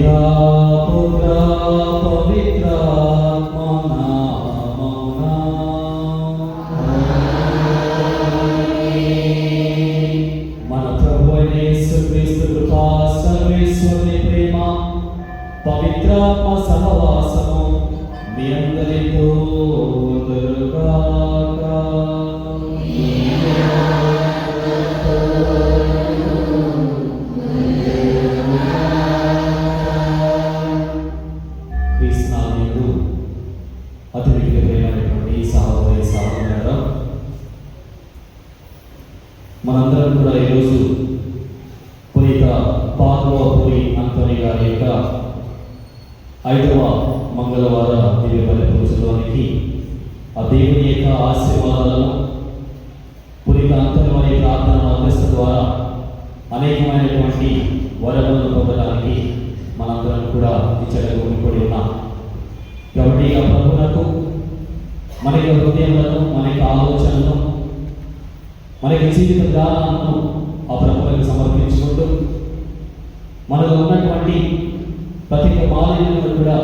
పితా పుత్ర పవిత్రాత్మ నామమున మన ప్రభువైన యేసుక్రీస్తు కృపా సర్వేశ్వరుని ప్రేమ పవిత్రాత్మ సహవాసము మీ అందరితో ఉండుగాక. క్రీస్తునాథుడు అతిథికి ప్రేమైనటువంటి సహోదరి సహోదరులారా, మనందరం కూడా ఈరోజు పునీత పార్వపూరి అంతోని గారి యొక్క 5వ మంగళవార దివ్య బలి పూజలోనికి ఆ దేవుని యొక్క ఆశీర్వాదాలను పునీత అంతోని వారి ప్రార్థన మధ్యస్థ ద్వారా అనేకమైనటువంటి వరములను పొందడానికి మనందరం కూడా ఇచ్చట కూడుకొని ఉన్నాం. కాబట్టి ఆ ప్రభువునకు మన యొక్క హృదయములను, మన యొక్క ఆలోచనలను, మన యొక్క జీవిత విధానాలను ఆ ప్రభువులకు సమర్పించుకుంటూ మనలో ఉన్నటువంటి ప్రతి ఒక్క మాలిన్యములను కూడా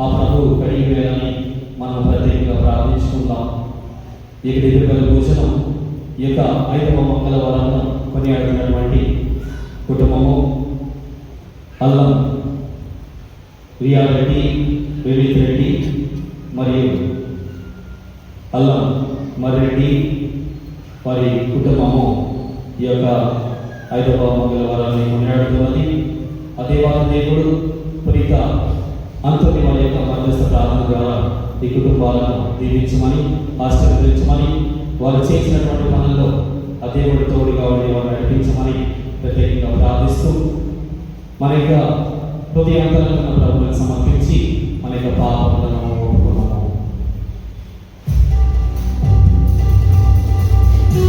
ఆ ప్రభువు కడిగి వేయాలని మనం ప్రత్యేకంగా ప్రార్థించుకుందాం. ఈ దివ్య బలి పూజను ఈ యొక్క 5వ మంగళవారంలో కొనియాడుతున్నటువంటి కుటుంబము అల్లం రియారెడ్డి, వివిత్ రెడ్డి మరియు అల్లం మర్రెడ్డి వారి కుటుంబము ఈ యొక్క 5వ మంగళవారాన్ని కొనియాడుతున్నది. ఆ దేవాలయ దేవుడు పునీత అంతోని వారి యొక్క మధ్యస్థ ప్రార్థన ద్వారా ఈ కుటుంబాలను దీవించమని, ఆశీర్వదించమని, వారు చేసినటువంటి పనుల్లో ఆ దేవుడి తోడుగా ఉండి వారు నడిపించమని ప్రత్యేకంగా ప్రార్థిస్తూ మన యొక్క హృదయాంతరంగా ప్రభువులకు సమర్పించి మన యొక్క పాపములను ఒప్పుకున్నాము. నీ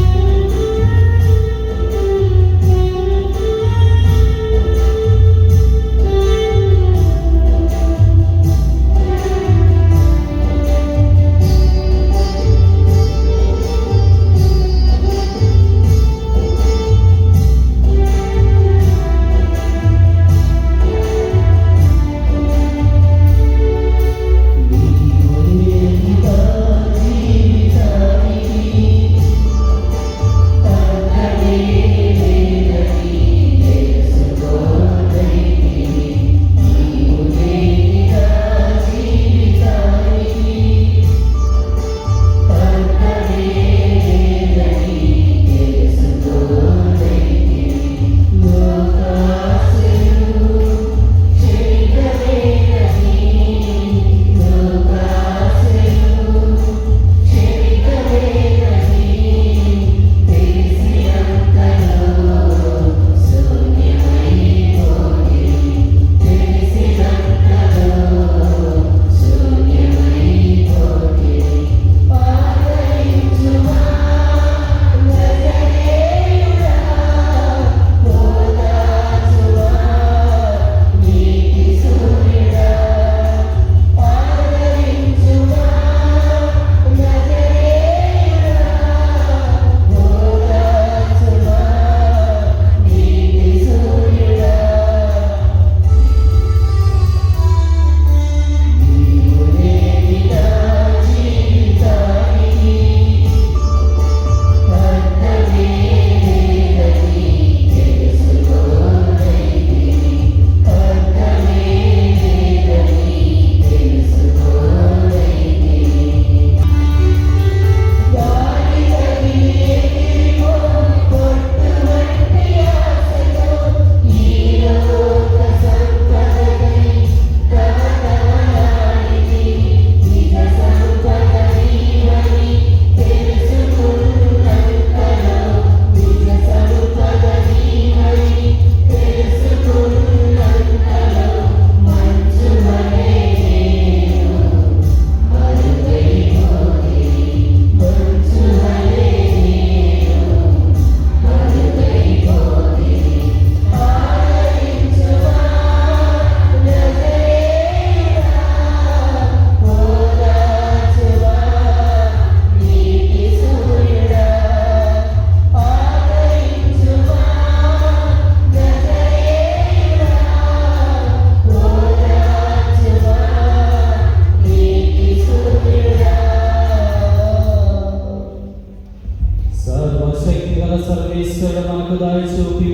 ఈశ్వరుడు మనకు దారి చూపి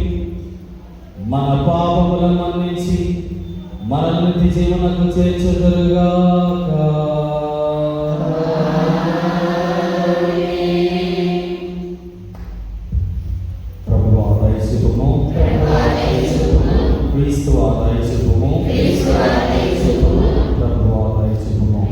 మన పాపములను మన్నించి మనల్ని నిత్య జీవనకు చేర్చుదురుగాక. ప్రభువా దయచూపుము, క్రీస్తువా దయచూపుము, ప్రభువా దయచూపుము.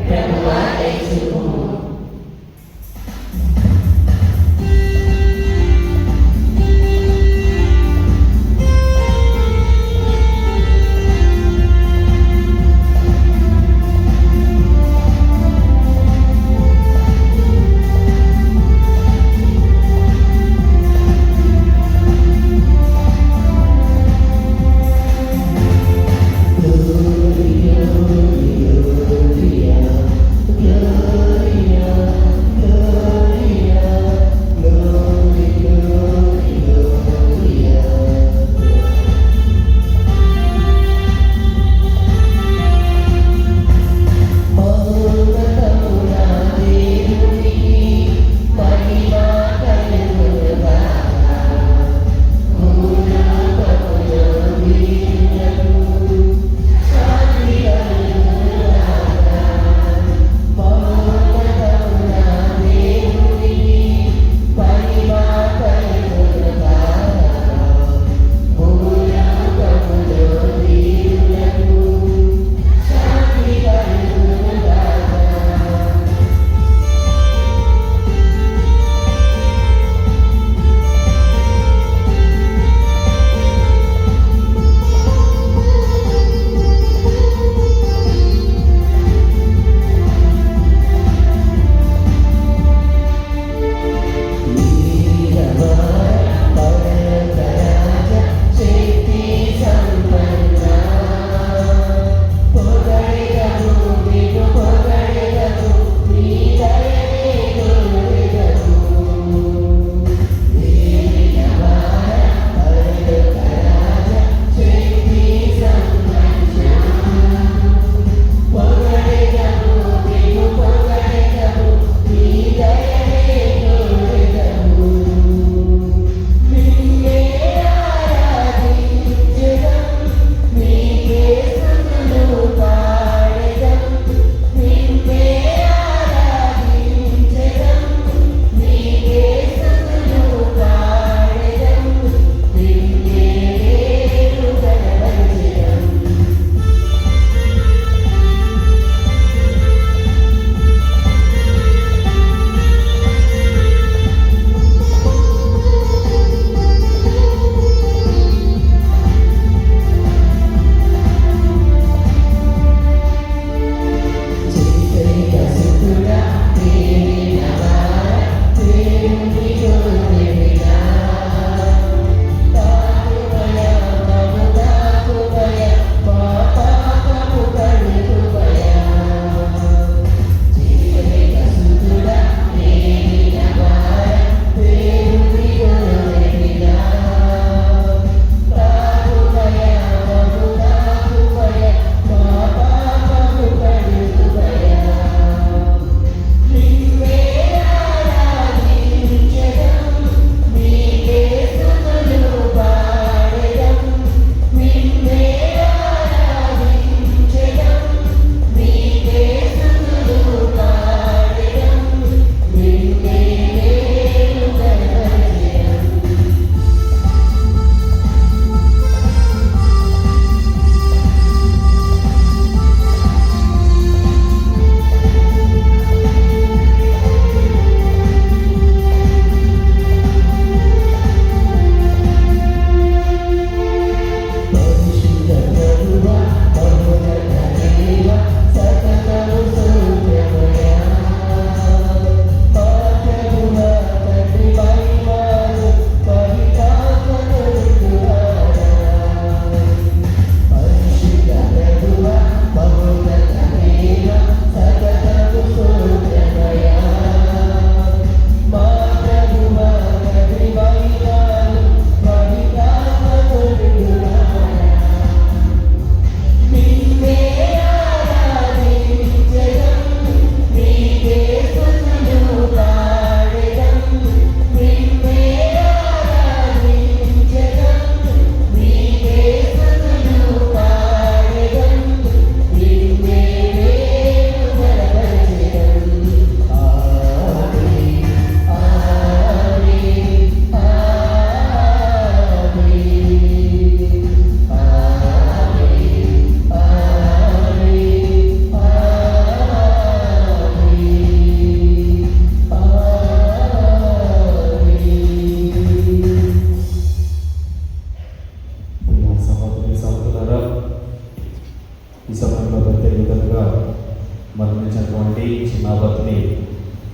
పత్ని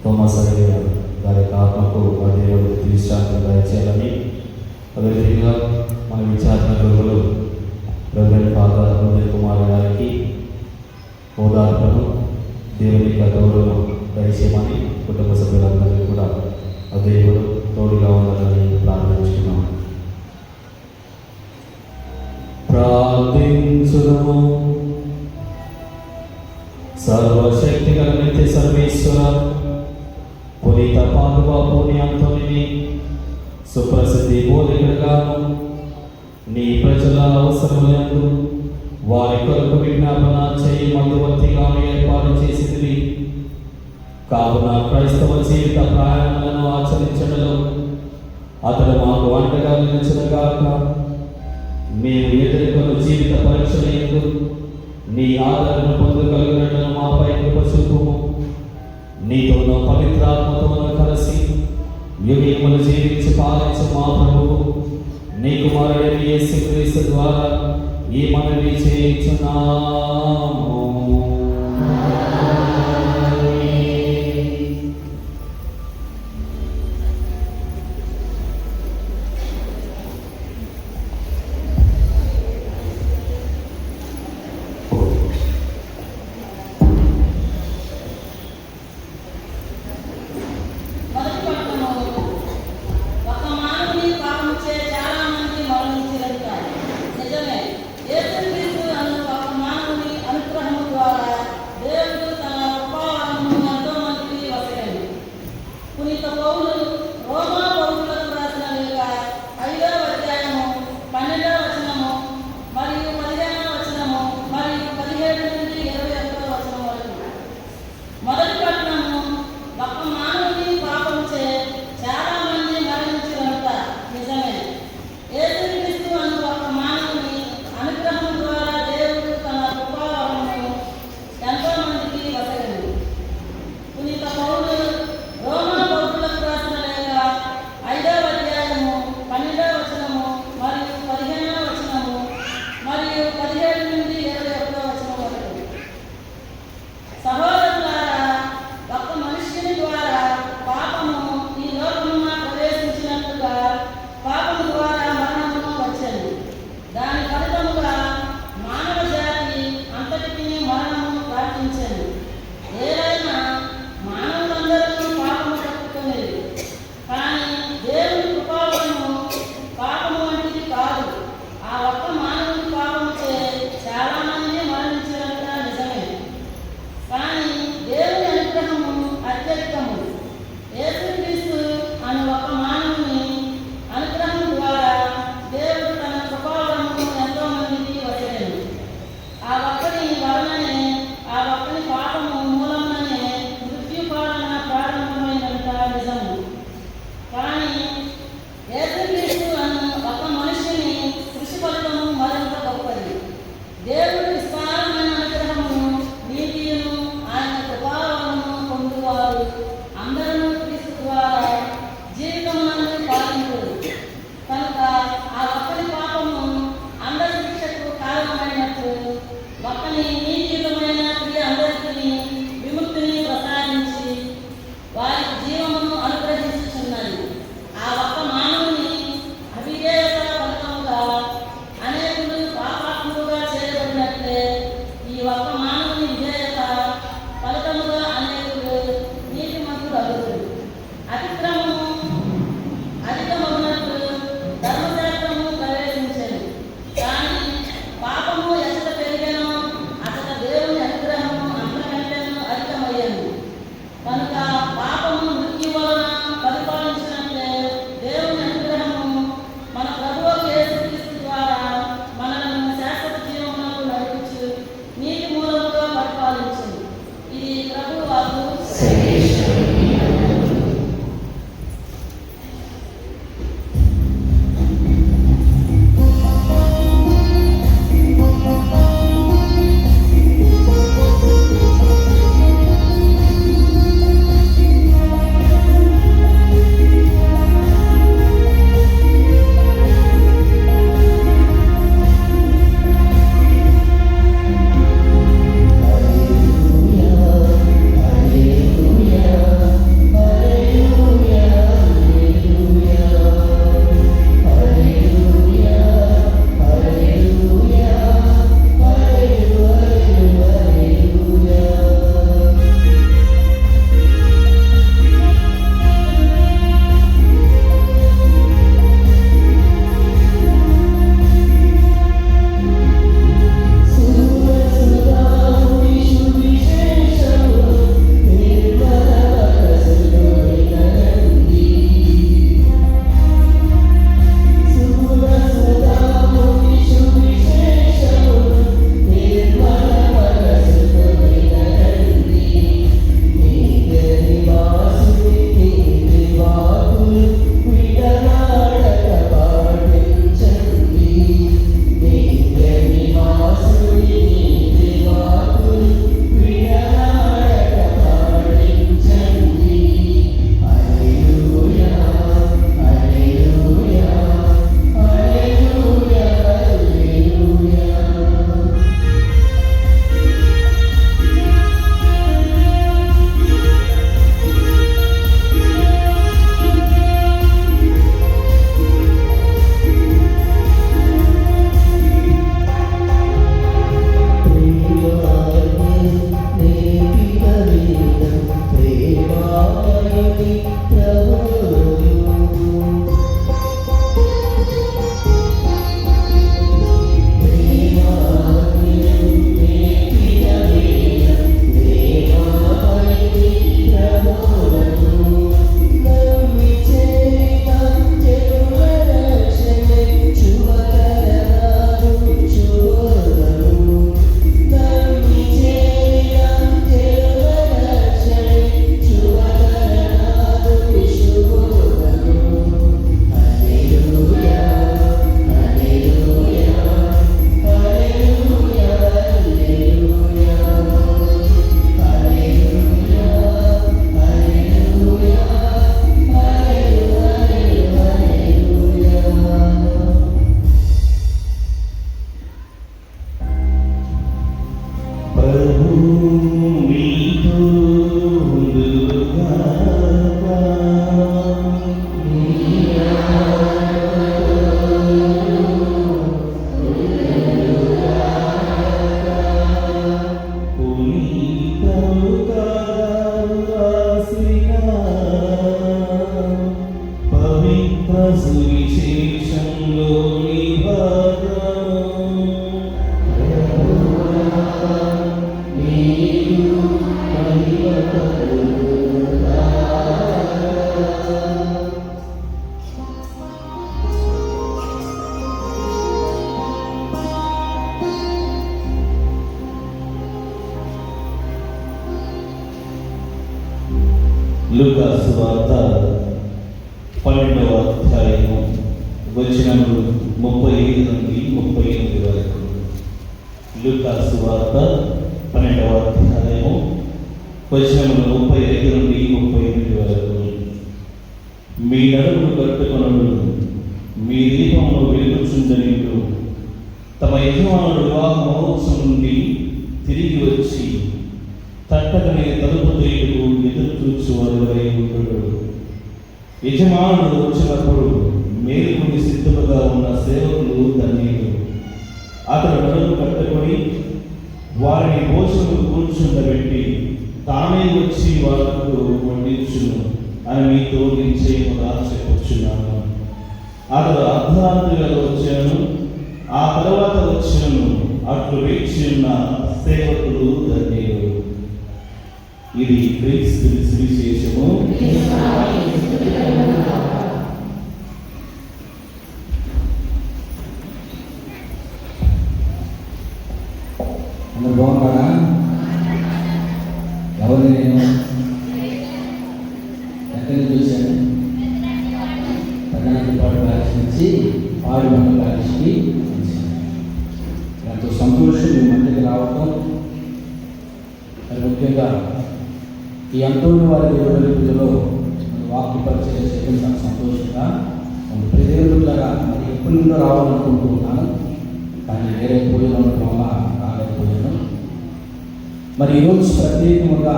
థోమస్ అయ్య గారి ఆత్మకు ఆ దేవుడు విశ్రాంతి దయచేయాలని, అదేవిధంగా మన విచారణ గురువులు రెవరెండ్ ఫాదర్ ఉదయ్ కుమార్ గారికి ఓదార్పును దేవుని తోడును దయచేయమని కుటుంబ సభ్యులందరికీ కూడా ఆ దేవుడు తోడుగా ఉండాలని ప్రార్థించుకున్నాము. ప్రార్థించుదము. సర్వశక్తిగల నిత్య సర్వేశ్వర, పునీత పాదువా పుణ్య అంతోనిని సుప్రసిద్ధి బోధకుడుగాను నీ ప్రజల అవసరములందు వారి కొరకు విజ్ఞాపన చేయి మధ్యవర్తిగాను ఏర్పాటు చేసింది. కావున క్రైస్తవ జీవిత ప్రయాణాలను ఆచరించడంలో అతడు మాకు అండగా నిలిచినగాక. మేము ఎదుర్కొన్న జీవిత పరీక్షల యందు నీ ఆదరణ పొందగలిగినట్టు మాపై కృప చూపుము. నీతోనూ పవిత్రాత్మతోనూ కలిసి యుగములు జీవించి పాలించు మా ప్రభువు నీ కుమారుడైన యేసుక్రీస్తు ద్వారా ఈ మనవి చేయుచున్నాము. అతడు లూకా సువార్త 12వ అధ్యాయము వచనములు 35 నుండి 38 వరకు. లూకా సువార్త 12వ అధ్యాయము వచనములు 35 నుండి 38 వరకు. మీ నడుమును కట్టుకొనుడు, మీ దీపమును వెలుగుచుండనియు, తమ యజమానుడు వివాహ మహోత్సవం నుండి తిరిగి వచ్చి తట్టకనే తలుపు తీయుటకు ఎదురు చూచువాడు వలె ఉండుడు. యజమానుడు వచ్చినప్పుడు మేలుకొని సిద్ధముగా ఉన్న సేవకులు ధన్యులు. అతడు నడుము కట్టుకొని వారిని భోజనము కూర్చుండబెట్టి తానే వచ్చి వాళ్లకు వడ్డించును అని మీతో నిశ్చయముగా చెప్పుచున్నాను. అతడు అర్ధరాత్రిగా వచ్చాను, ఆ తర్వాత వచ్చాను అట్లు వేచి ఉన్న సేవకులు ధన్యులు. ఇది క్రీస్తు సువిశేషము. అందరు బాగున్నారా? ఎవరు నేను ఎక్కడి నుంచి చూశాను? పెద్దపాడు ప్యారిస్ నుంచి పాడుబండ ప్యారిస్కి ఎంతో సంతోషం మీ మధ్యకి రావటం. మరి ముఖ్యంగా ఈ అంతోని వారి దేవుడి పూజలో వాక్య పరిచయం చేయడం చాలా సంతోషంగా ఉంది. ప్రజలుగా మరి ఎప్పటి నుండో రావాలనుకుంటున్నాను, కానీ వేరే పూజలు ఉండటం వల్ల రాలేకపోయాను. మరి ఈరోజు ప్రత్యేకంగా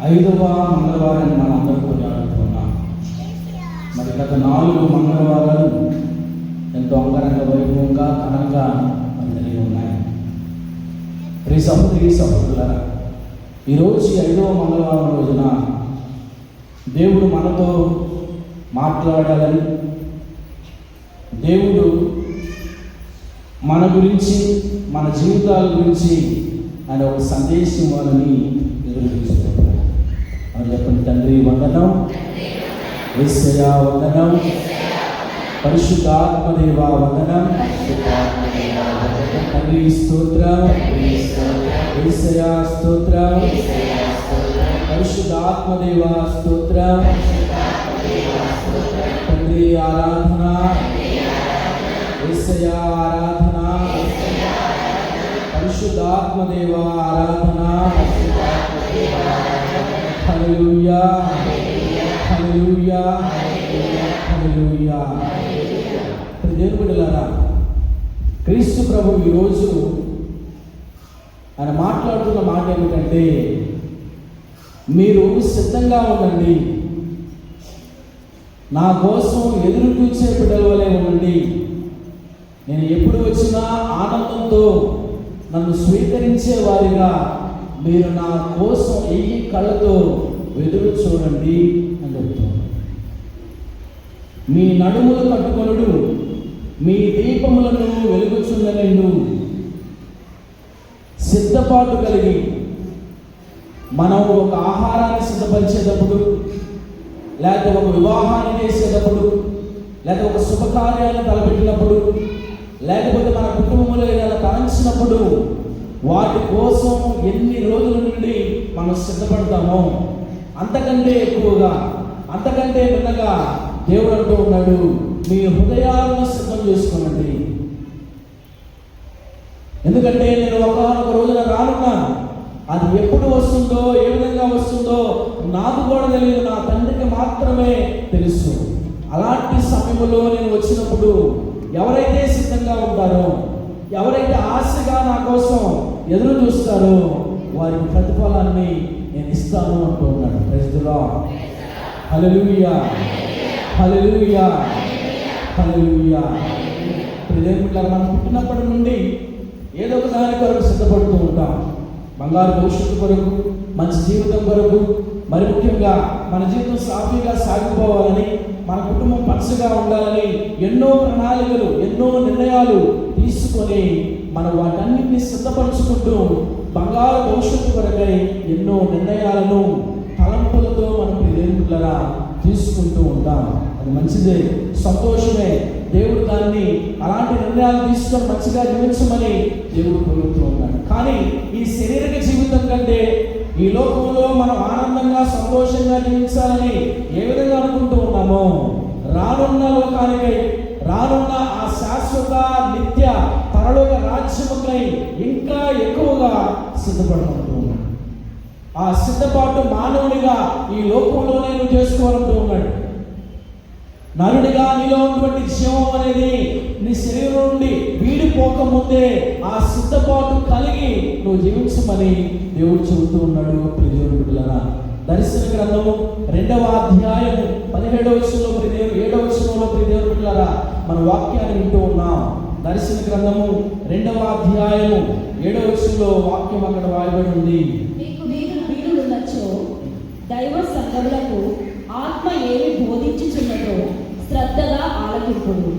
5వ మంగళవారాన్ని మనం అందరూ కొనియాడుతున్నాం. మరి గత 4 మంగళవారాలు ఎంతో అంగరంగ వైభవంగా ఘనంగా జరిగి ఉన్నాయి. సహోదరి సహోదరులారా, ఈరోజు 5వ మంగళవారం రోజున దేవుడు మనతో మాట్లాడాలని, దేవుడు మన గురించి, మన జీవితాల గురించి ఆయన ఒక సందేశం వాళ్ళని ఎదురు చూస్తున్నాడు. అని చెప్పండి. తండ్రి వందనం, యేసయ్యా వందనం, పరిశుద్ధాత్మదేవా వందనం, తండ్రి స్తోత్రం, యేసయ్యా స్తోత్రం, పరిశుద్ధాత్మదేవా స్తోత్రం, తండ్రి ఆరాధన, యేసయ్యా ఆరాధన, పరిశుద్ధాత్మదేవా ఆరాధన. హల్లెలూయా, హల్లెలూయా, హల్లెలూయా. దేవుని బిడ్డలారా, క్రీస్తు ప్రభు ఈరోజు ఆయన మాట్లాడుతున్న మాట ఏమిటంటే, మీరు సిద్ధంగా ఉండండి, నా కోసం ఎదురు చూసే బిడ్డల వలె ఉండండి. నేను ఎప్పుడు వచ్చినా ఆనందంతో నన్ను స్వీకరించే వారిగా మీరు నా కోసం 1000 కళ్ళతో ఎదురు చూడండి అని చెప్తున్నాను. మీ నడుములు కట్టుకొనుడు, మీ దీపములను వెలుగుచుండనియు, సిద్ధపాటు కలిగి మనం ఒక ఆహారాన్ని సిద్ధపరిచేటప్పుడు, లేకపోతే ఒక వివాహాన్ని చేసేటప్పుడు, లేకపోతే ఒక శుభకార్యాన్ని తలపెట్టినప్పుడు, లేకపోతే మన కుటుంబంలో ఏదైనా తలంచినప్పుడు వాటి కోసం ఎన్ని రోజుల నుండి మనం సిద్ధపడతామో అంతకంటే ఎక్కువగా, అంతకంటే మిన్నగా దేవుడు అంటూ ఉన్నాడు, మీ హృదయాలను సిద్ధం చేసుకోనండి. ఎందుకంటే నేను ఒకనొక రోజున రానున్నాను. అది ఎప్పుడు వస్తుందో, ఏ విధంగా వస్తుందో నాకు కూడా తెలియదు, నా తండ్రికి మాత్రమే తెలుసు. అలాంటి సమయంలో నేను వచ్చినప్పుడు ఎవరైతే సిద్ధంగా ఉంటారో, ఎవరైతే ఆశగా నా కోసం ఎదురు చూస్తారో వారికి ప్రతిఫలాన్ని నేను ఇస్తాను అంటూ ఉన్నాడు. Praise the lord. Hallelujah, hallelujah, hallelujah. మనం పుట్టినప్పటి నుండి ఏదో ఒక దాని కొరకు సిద్ధపడుతూ ఉంటాం. బంగారు భవిష్యత్తు కొరకు, మంచి జీవితం కొరకు, మరి ముఖ్యంగా మన జీవితం సాఫీగా సాగిపోవాలని, మన కుటుంబం పచ్చగా ఉండాలని ఎన్నో ప్రణాళికలు, ఎన్నో నిర్ణయాలు తీసుకొని మనం వాటన్నింటినీ సిద్ధపరచుకుంటూ బంగారు భవిష్యత్తు కొరకై ఎన్నో నిర్ణయాలను తలంపులతో మనం దేవుళ్ళరా తీసుకుంటూ ఉంటాం. అది మంచిదే, సంతోషమే. దేవుడు దాన్ని అలాంటి నిర్ణయాలు తీసుకొని మంచిగా జీవించమని దేవుడు కోరుతూ ఉన్నాడు. కానీ ఈ శారీరక జీవితం కంటే, ఈ ఈ లోకంలో మనం ఆనందంగా సంతోషంగా జీవించాలని ఏ విధంగా అనుకుంటూ ఉన్నామో, రానున్న లోకానికై, రానున్న ఆ శాశ్వత నిత్య పరలోక రాజ్యముకై ఇంకా ఎక్కువగా సిద్ధపడుతూ ఉన్నాడు. ఆ సిద్ధపాటు మానవుడిగా ఈ లోకంలోనే నువ్వు చేసుకోవాలంటూ ఉన్నాడు. నరుడిగా నీలో ఉన్నటువంటి జీవం అనేది నీ శరీరం నుండి వీడిపోకముందే ఆ సిద్ధపాటు కలిగి నువ్వు జీవించమని దేవుడు చెబుతూ ఉన్నాడు. ప్రియమైన బిడ్డలారా, దర్శన గ్రంథము 2వ అధ్యాయము 17వ వచనంలో 7వ వచనంలో ప్రియమైన బిడ్డలారా మన వాక్యాన్ని వింటూ ఉన్నాం. దర్శన గ్రంథము 2వ అధ్యాయము 7వ వచనంలో వాక్యం అక్కడ రాయబడి ఉంది. దైవ సంఘములకు ఆత్మ ఏమి బోధించుచున్నదో శ్రద్ధగా ఆలకింపుడు.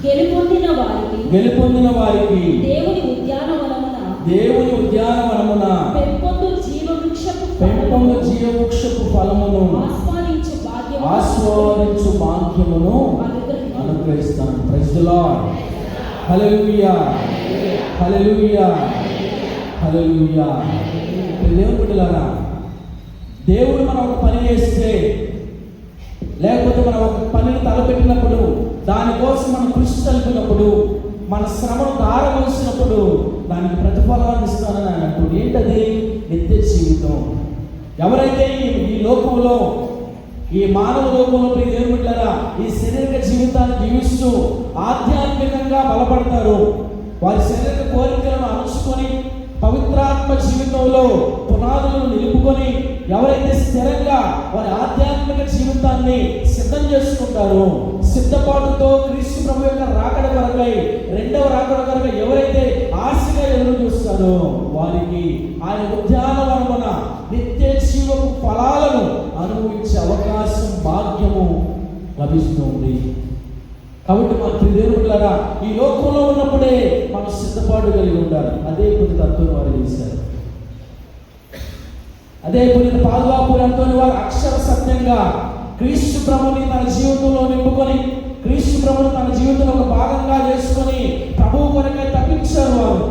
గెలుపొందిన వారికి దేవుని ఉద్యానవనమున పెంపొందు జీవవృక్షపు ఫలమును ఆస్వాదించు భాగ్యమును అనుగ్రహిస్తాను. Praise the lord. Hallelujah, hallelujah, hallelujah. దేవుని బిడ్డలారా, దేవుడు మనం ఒక పని చేస్తే, లేకపోతే మనం ఒక పనిని తలపెట్టినప్పుడు, దానికోసం మనం కృషి కలిపినప్పుడు, మన శ్రమను దారవలసినప్పుడు దానికి ప్రతిఫలాన్ని ఇస్తానని ఆయన అంటుంది. ఏంటది? నిత్య జీవితం. ఎవరైతే ఈ లోకంలో, ఈ మానవ లోకంలో దేవుని బిడ్డలారా ఈ శారీరక జీవితాన్ని జీవిస్తూ ఆధ్యాత్మికంగా బలపడతారు, వారి శారీరక కోరికలను అణుచుకొని పవిత్రాత్మ జీవితంలో పునాదులను నిలుపుకొని ఎవరైతే స్థిరంగా వారి ఆధ్యాత్మిక జీవితాన్ని సిద్ధం చేసుకుంటారో, సిద్ధపాటుతో క్రీస్తు ప్రభు యొక్క రాకడ కొరకై, 2వ రాకడ కొరకై ఎవరైతే ఆశగా ఎదురు చూస్తారో వారికి ఆయన ఉద్యానవనమున నిత్య జీవపు ఫలాలను అనుభవించే అవకాశం, భాగ్యము లభిస్తుంది. కాబట్టి మన ప్రియదేవులారా ఈ లోకంలో ఉన్నప్పుడే మనం సిద్ధపాటు కలిగి ఉండాలి. అదే పునీత అంతోని వారు చేశారు. అదే పునీత పాదుకాపురి అంతోని వారు అక్షర సత్యంగా క్రీస్తు ప్రభుని తన జీవితంలో నింపుకొని, క్రీస్తు ప్రభుని తన జీవితంలో ఒక భాగంగా చేసుకొని ప్రభువు కొరకై తప్పించారు. వారు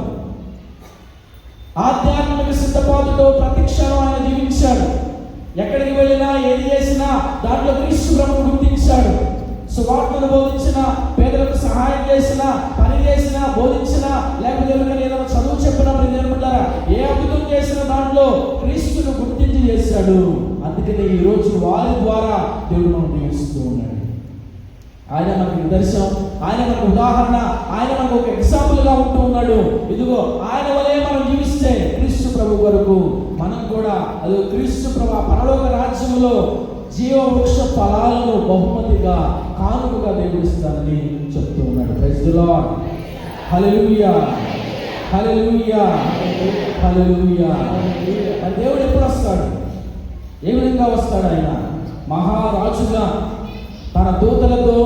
ఆధ్యాత్మిక సిద్ధపాటుతో ప్రతి క్షణం ఆయన జీవించాడు. ఎక్కడికి వెళ్ళినా, ఏది చేసినా దాంట్లో క్రీస్తు ప్రభుని గుర్తించాడు. సువార్తను బోధించిన, పేదలకు సహాయం చేసిన, పని చేసిన, బోధించిన, లేకపోతే ఏదైనా చదువు చెప్పినప్పుడు నేర్పుతారా, ఏ అద్భుతం చేసిన దాంట్లో క్రీస్తును గుర్తించి చేశాడు. అందుకనే ఈరోజు వారి ద్వారా దేవుడు మనం జీవిస్తూ ఉన్నాడు. ఆయన మనకు నిదర్శనం, ఆయన మనకు ఉదాహరణ, ఆయన మనకు ఒక ఎగ్జాంపుల్గా ఉంటూ ఉన్నాడు. ఇదిగో ఆయన వలే మనం జీవిస్తే క్రీస్తు ప్రభు వరకు మనం కూడా అది క్రీస్తు ప్రభు పరలోక రాజ్యంలో జీవవృక్ష ఫలాలను బహుమతిగా కానుకగా దేవుడిస్తానని చెప్తూ ఉన్నాడు. Praise the lord. Hallelujah, hallelujah, hallelujah. మరి దేవుడు ఎప్పుడు వస్తాడు? ఏ విధంగా వస్తాడు? ఆయన మహారాజుగా తన దూతలతో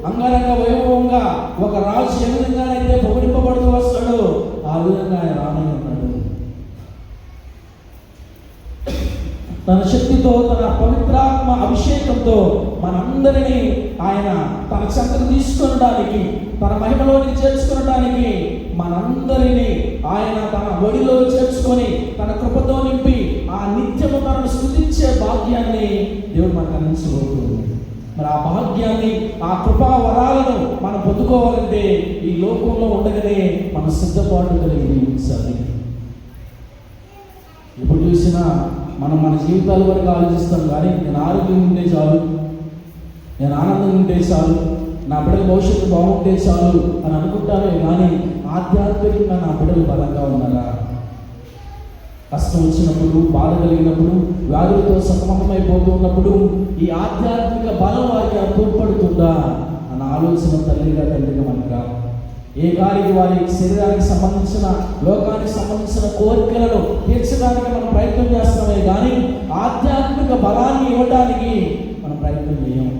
అంగరంగ వైభవంగా ఒక రాజు ఏ విధంగానైతే పొగిడింపబడుతూ వస్తాడో ఆ విధంగా ఆయన రానై ఉన్నాడు. తన శక్తితో, తన పవిత్రాత్మ అభిషేకంతో మనందరినీ ఆయన తన చెంతకు తీసుకొనడానికి, తన మహిమలోనికి చేర్చుకోవడానికి మనందరినీ ఆయన తన ఒడిలో చేర్చుకొని తన కృపతో నింపి ఆ నిత్యము తనను స్తుతించే భాగ్యాన్ని దేవుడు మనకు అందించబోతుంది. మరి ఆ భాగ్యాన్ని, ఆ కృపా వరాలను మనం పొందుకోవాలంటే ఈ లోకంలో ఉండగానే మనం సిద్ధపాటు కలిగి జీవించాలి. ఎప్పుడు చూసినా మనం మన జీవితాల వరకు ఆలోచిస్తాం, కానీ నేను ఆరోగ్యం ఉంటే చాలు, నేను ఆనందంగా ఉంటే చాలు, నా బిడ్డల భవిష్యత్తు బాగుంటే చాలు అని అనుకుంటామే. కానీ ఆధ్యాత్మికంగా నా బిడ్డలు బలంగా ఉన్నారా? కష్టం వచ్చినప్పుడు, బాధ కలిగినప్పుడు, వ్యాధులతో సతమతమైపోతూ ఉన్నప్పుడు ఈ ఆధ్యాత్మిక బలం వారికి తోడ్పడుతుందా అన్న ఆలోచన తండ్రిగా మనకు. ఏ గారికి వారి శరీరానికి సంబంధించిన, లోకానికి సంబంధించిన కోరికలను తీర్చడానికి మనం ప్రయత్నం చేస్తామే, కానీ ఆధ్యాత్మిక బలాన్ని ఇవ్వడానికి మనం ప్రయత్నం చేయం.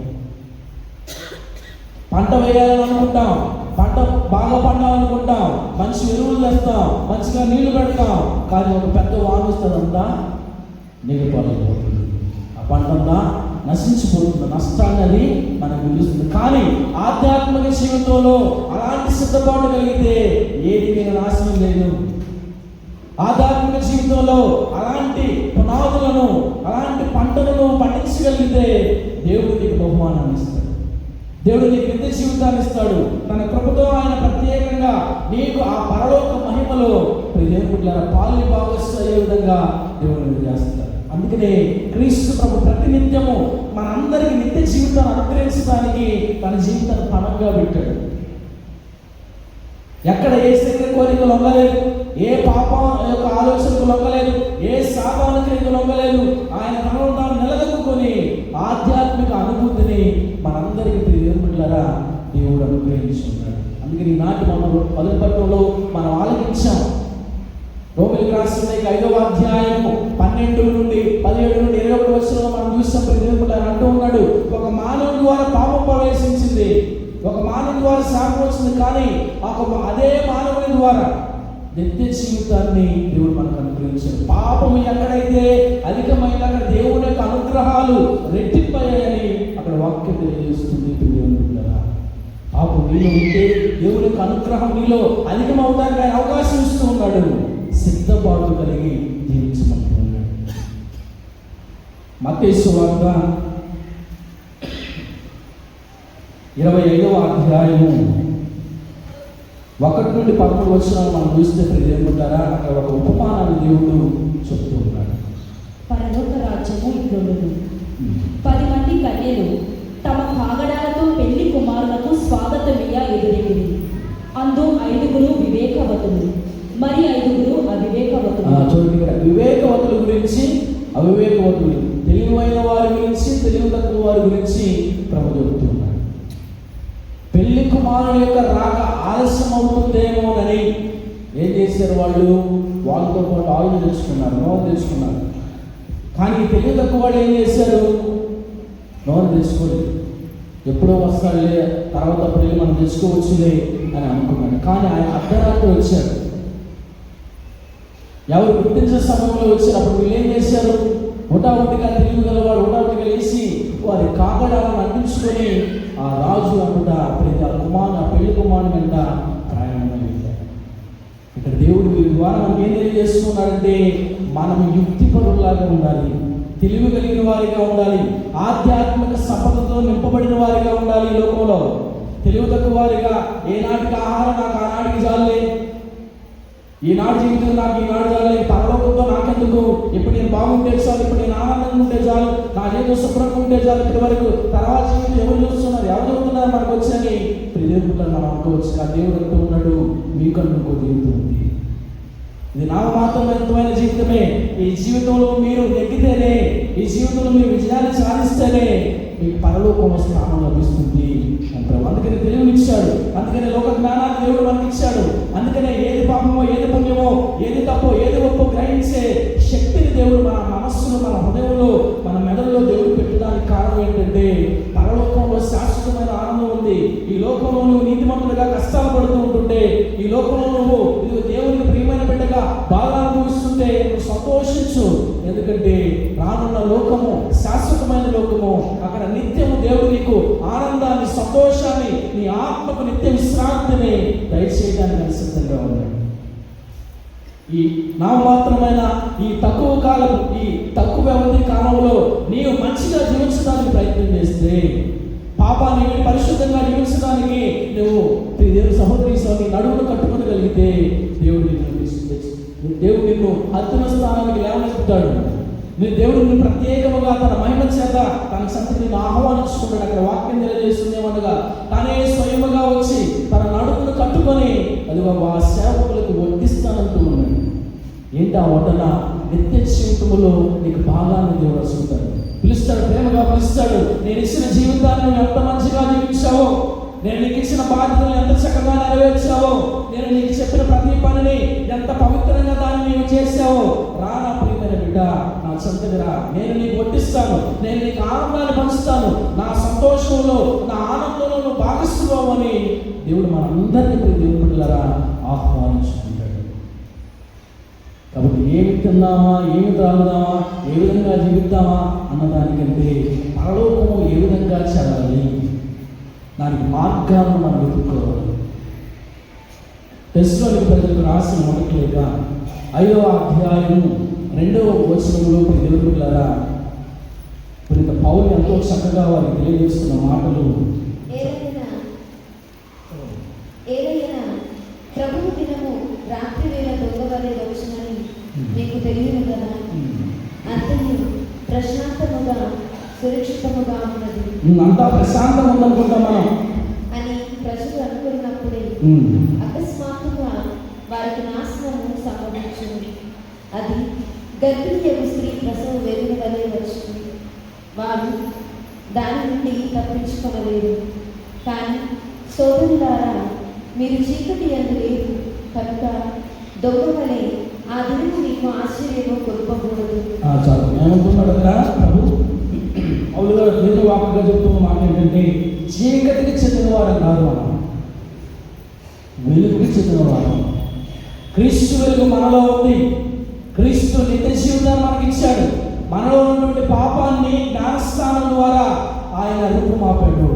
పంట వేయాలని అనుకుంటాం, పంట బాగా పండాలనుకుంటాం, మంచి ఎరువులు వేస్తాం, మంచిగా నీళ్లు పెడతాం, కానీ ఒక పెద్ద వాన వస్తుందంతా నిలిపోలేకపోతుంది. ఆ పంట అంతా నశించిపోతుంది, నష్టాన్ని అది మనకు తెలుస్తుంది. కానీ ఆధ్యాత్మిక జీవితంలో అలాంటి సిద్ధపాటు కలిగితే ఏది మీద నాశనం లేదు. ఆధ్యాత్మిక జీవితంలో అలాంటి పునాదులను, అలాంటి పంటలను పండించగలిగితే దేవుడు నీకు బహుమానాన్ని ఇస్తాడు. దేవుడు నీకు నిత్య జీవితాన్ని ఇస్తాడు. తన కృపతో ఆయన ప్రత్యేకంగా నీకు ఆ పరలోక మహిమలో దేవుడిలా పాలు భాగస్సు అయ్యే విధంగా దేవుడు చేస్తాడు. అందుకనే క్రీస్తు ప్రభు ప్రతినిత్యము మనందరికీ నిత్య జీవితాన్ని అనుగ్రహించడానికి తన జీవితాన్ని పణంగా పెట్టాడు. ఎక్కడ ఏ శరీర కోరికలు లొంగలేదు, ఏ పాపం యొక్క ఆలోచనకు లొంగలేదు, ఏ సాధారణకు లొంగలేదు. ఆయన తనను తాను నిలదొక్కుని ఆధ్యాత్మిక అనుభూతిని మనందరికీ దేవుడిలారా దేవుడు అనుగ్రహించుకున్నాడు. అందుకని ఈనాటి మనం మొదటి పట్టణంలో మనం ఆలోచించాం. రోమిలికి రాసిన 5వ అధ్యాయము 12 నుండి 17 నుండి 21 వచనంలో మనం చూసాం. దేవుడు అంటూ ఉన్నాడు, ఒక మానవుడి ద్వారా పాపం ప్రవేశించింది, ఒక మానవుడి ద్వారా శాపం వచ్చింది, కానీ అదే మానవుని ద్వారా నిత్య జీవితాన్ని దేవుడు మనకు అనుగ్రహించాడు. పాపము ఎక్కడైతే అధికమైన అక్కడ దేవుని యొక్క అనుగ్రహాలు రెట్టింపయ్యాయని అక్కడ వాక్యం తెలియజేస్తుంది. పాపం నీలో ఉంటే దేవుని యొక్క అనుగ్రహం నీలో అధికమవుతానికి ఆయన అవకాశం ఇస్తూ ఉన్నాడు. సిద్ధపాటు కలిగి జీవించమంటున్నాడు. మత్తయి సువార్త 25వ అధ్యాయము 1 నుండి 13 వచనాలు మనం చూస్తే ప్రియమంటారా, అక్కడ ఒక ఉపమానాన్ని దేవుడు చెప్తూ ఉన్నాడు. పరలోక రాజ్యము ఇట్లుండును. 10 మంది కన్యలు తమ కాగడాలతో పెళ్లి కుమారులకు స్వాగతమియ్య ఎదురెగిరి. అందు 5 వివేకవతులు, మరి 5 అవివేకవతులు. చూడండి, ఇక్కడ వివేకవతుల గురించి, అవివేకవతులు, తెలివైన వారి గురించి, తెలివి తక్కువ వారి గురించి ప్రభు చెబుతున్నాడు. పెళ్లి కుమారుడు యొక్క రాక ఆలస్యం అవుతుందేమోనని ఏం చేశారు వాళ్ళు? వాళ్ళతో పాటు ఆయుధం తెచ్చుకున్నారు, నోరు తెచ్చుకున్నారు. కానీ తెలివి తక్కువ వాళ్ళు ఏం చేశారు? నోరు తెచ్చుకోలేదు. ఎప్పుడో వస్తాడులే, తర్వాత పెళ్ళి మనం తెచ్చుకోవచ్చులే అని అనుకున్నాడు. కానీ ఆయన అర్ధరాత్రి వచ్చాడు. ఎవరు గుర్తించిన సమయంలో వచ్చారు. అప్పుడు వీళ్ళు ఏం చేశారు? హుటాహుటిగా తెలివి గలవాడు హుటాహుటిగా లేచి వారి కాగడాలను అందించుకొని ఆ రాజు అంట ప్రతి పెళ్లి కుమారుని వెంట ప్రయాణం వెళ్ళారు. ఇక్కడ దేవుడు వీరి ద్వారా మనకి ఏం తెలియజేస్తున్నాడంటే, మనం యుక్తిపరులాగా ఉండాలి, తెలివి కలిగిన వారిగా ఉండాలి, ఆధ్యాత్మిక సంపదతో నింపబడిన వారిగా ఉండాలి. ఈ లోకంలో తెలివి తక్కువ వారిగా ఏనాటికి ఆహారం నాకు ఆనాటికి చాలే, ఈనాడు జీవితం నాకు ఈనాడు చాలే, పరలోకంతో నాకెందుకు, ఇప్పుడు నేను బాగుంటే చాలు, ఇప్పుడు నేను ఆనందంగా ఉంటే చాలు, నా జీవితం శుభ్రంగా ఉంటే చాలు, ఇప్పటి వరకు తర్వాత జీవితం ఎవరు చూస్తున్నారు, ఎవరు చెబుతున్నారు మనకు వచ్చని దేవుడు మనం అనుకోవచ్చు. ఆ దేవుడు అంటూ ఉన్నాడు, మీకంటూ ఇంకో జీవితం ఉంది, ఇది నామమాత్రమైన జీవితమే. ఈ జీవితంలో మీరు నెగ్గితేనే, ఈ జీవితంలో మీరు విజయాన్ని సాధిస్తేనే మీకు పరలోకంలో స్థానం లభిస్తుంది అంటారు. అందుకని తెలివినిచ్చాడు, అందుకనే లోక జ్ఞానాన్ని దేవుడు మనకి ఇచ్చాడు. అందుకనే ఏది పాపమో, ఏది పుణ్యమో, ఏది తప్పో, ఏది ఒప్పో గ్రహించే శక్తిని దేవుడు మన మనస్సును, మన హృదయంలో, మన మెదడులో దేవుడు పెట్టడానికి కారణం ఏంటంటే, పరలోకంలో శాశ్వతమైన ఆనందం ఉంది. ఈ లోకంలో నువ్వు నీతిమంతులుగా కష్టాలు పడుతూ ఉంటుంటే, ఈ లోకంలో నువ్వు దేవునికి ప్రియమైన బిడ్డగా బాగా అనుభవిస్తుంటే నువ్వు సంతోషించు. ఎందుకంటే రానున్న లోకము శాశ్వతమైన లోకము. అక్కడ నిత్యము దేవుడు నీకు ఆనందాన్ని, సంతోషాన్ని, నీ ఆత్మకు నిత్య విశ్రాంతిని దయచేయడానికి సిద్ధంగా ఉన్నాడు. ఈ నామమాత్రమైన ఈ తక్కువ కాలం, ఈ తక్కువ వ్యవధి కాలంలో నీవు మంచిగా జీవించడానికి ప్రయత్నం చేస్తే, పాపాన్ని పరిశుద్ధంగా జీవించడానికి నువ్వు దేవుని సహోదరి స్వామి నడుమును కట్టుకోగలిగితే దేవుడు నిన్ను అత్యున్న స్థానానికి లేవనెత్తుతాడు. దేవుడు నిన్ను ప్రత్యేకముగా తన మహిమ చేత తన సంతతిని ఆహ్వానించుకున్నాడు. అక్కడ వాక్యం తెలియజేస్తుంది ఏమనగా, తనే స్వయముగా వచ్చి తన నడుమును కట్టుకొని అదిగో ఆ సేవకులకు వడ్డిస్తానంటూ ఉన్నాడు. ఏంటి ఆ వడ్డన? నిత్య జీవితంలో నీకు భాగాన్ని దేవుడు వస్తుంటాడు, పిలుస్తాడు, ప్రేమగా పిలుస్తాడు. నేను ఇచ్చిన జీవితాన్ని నువ్వు ఎంత మంచిగా జీవించావో, నేను నీకు ఇచ్చిన బాధ్యతలు ఎంత చక్కగా నెరవేర్చావో, నేను నీకు చెప్పిన ప్రతి పనిని ఎంత పవిత్రంగా దాన్ని నీవు చేసావో, రానా ప్రియమైన బిడ్డ, నా చెంతకు రా, నేను నీకు వడ్డిస్తాను, నేను నీకు ఆనందాన్ని పంచుతాను, నా సంతోషంలో, నా ఆనందంలో నువ్వు భాగస్వామని దేవుడు మనందరినీ దేవుని బిడ్డలారా ఆహ్వానించుకుంటాడు. కాబట్టి ఏమి తిందామా, ఏమి త్రాగుదామా, ఏ విధంగా జీవిద్దామా అన్నదానికంటే పరలోకము ఏ విధంగా చేరాలి, దానికి మార్గాలను మనం వెతుక్కోవాలి. టెస్లోని ప్రజలకు రాసిన మొదటి లేఖ 5వ అధ్యాయం 2వ వచనంలో దేవుని బిడ్డలారా, పునీత పౌలు ఎంతో చక్కగా వారికి తెలియజేస్తున్న మాటలు. ఏలైనా ప్రభువు దినము రాత్రి వేళ దొంగ వలె వచ్చునని మీకు తెలియదు కదా. అంతని ప్రశాంతముగా సురక్షితముగా ఉన్నది, అంతా ప్రశాంతంగా ఉందనుకుంటాం మనం అని ప్రజలు అనుకున్నప్పుడే అకస్మాత్తుగా వారికి నాశనము సంభవించింది. అది గర్భిణీ స్త్రీ ప్రసవ వేదన వలె వచ్చింది. వారు దాని నుండి తప్పించుకోలేదు. కానీ సోదరులారా, మీరు చీకటి యందు లేదు కనుక దొంగ వలె ఆ దినము మీకు ఆశ్చర్యము కొలుపకూడదు. చాలు ఏమనుకున్నాడు కదా ప్రభు. పౌలు గారు దేవుని వాక్కుగా చెప్తున్న మాట ఏంటంటే, చీకటికి చెందినవారు కాదు, మనం వెలుగుకి చెందినవారు. క్రీస్తు వెలుగు మనలో ఉంది. క్రీస్తు నిత్య జీవితాన్ని మనకి ఇచ్చాడు. మనలో ఉన్నటువంటి పాపాన్ని జ్ఞానస్నానం ద్వారా ఆయన రూపుమాపాడు,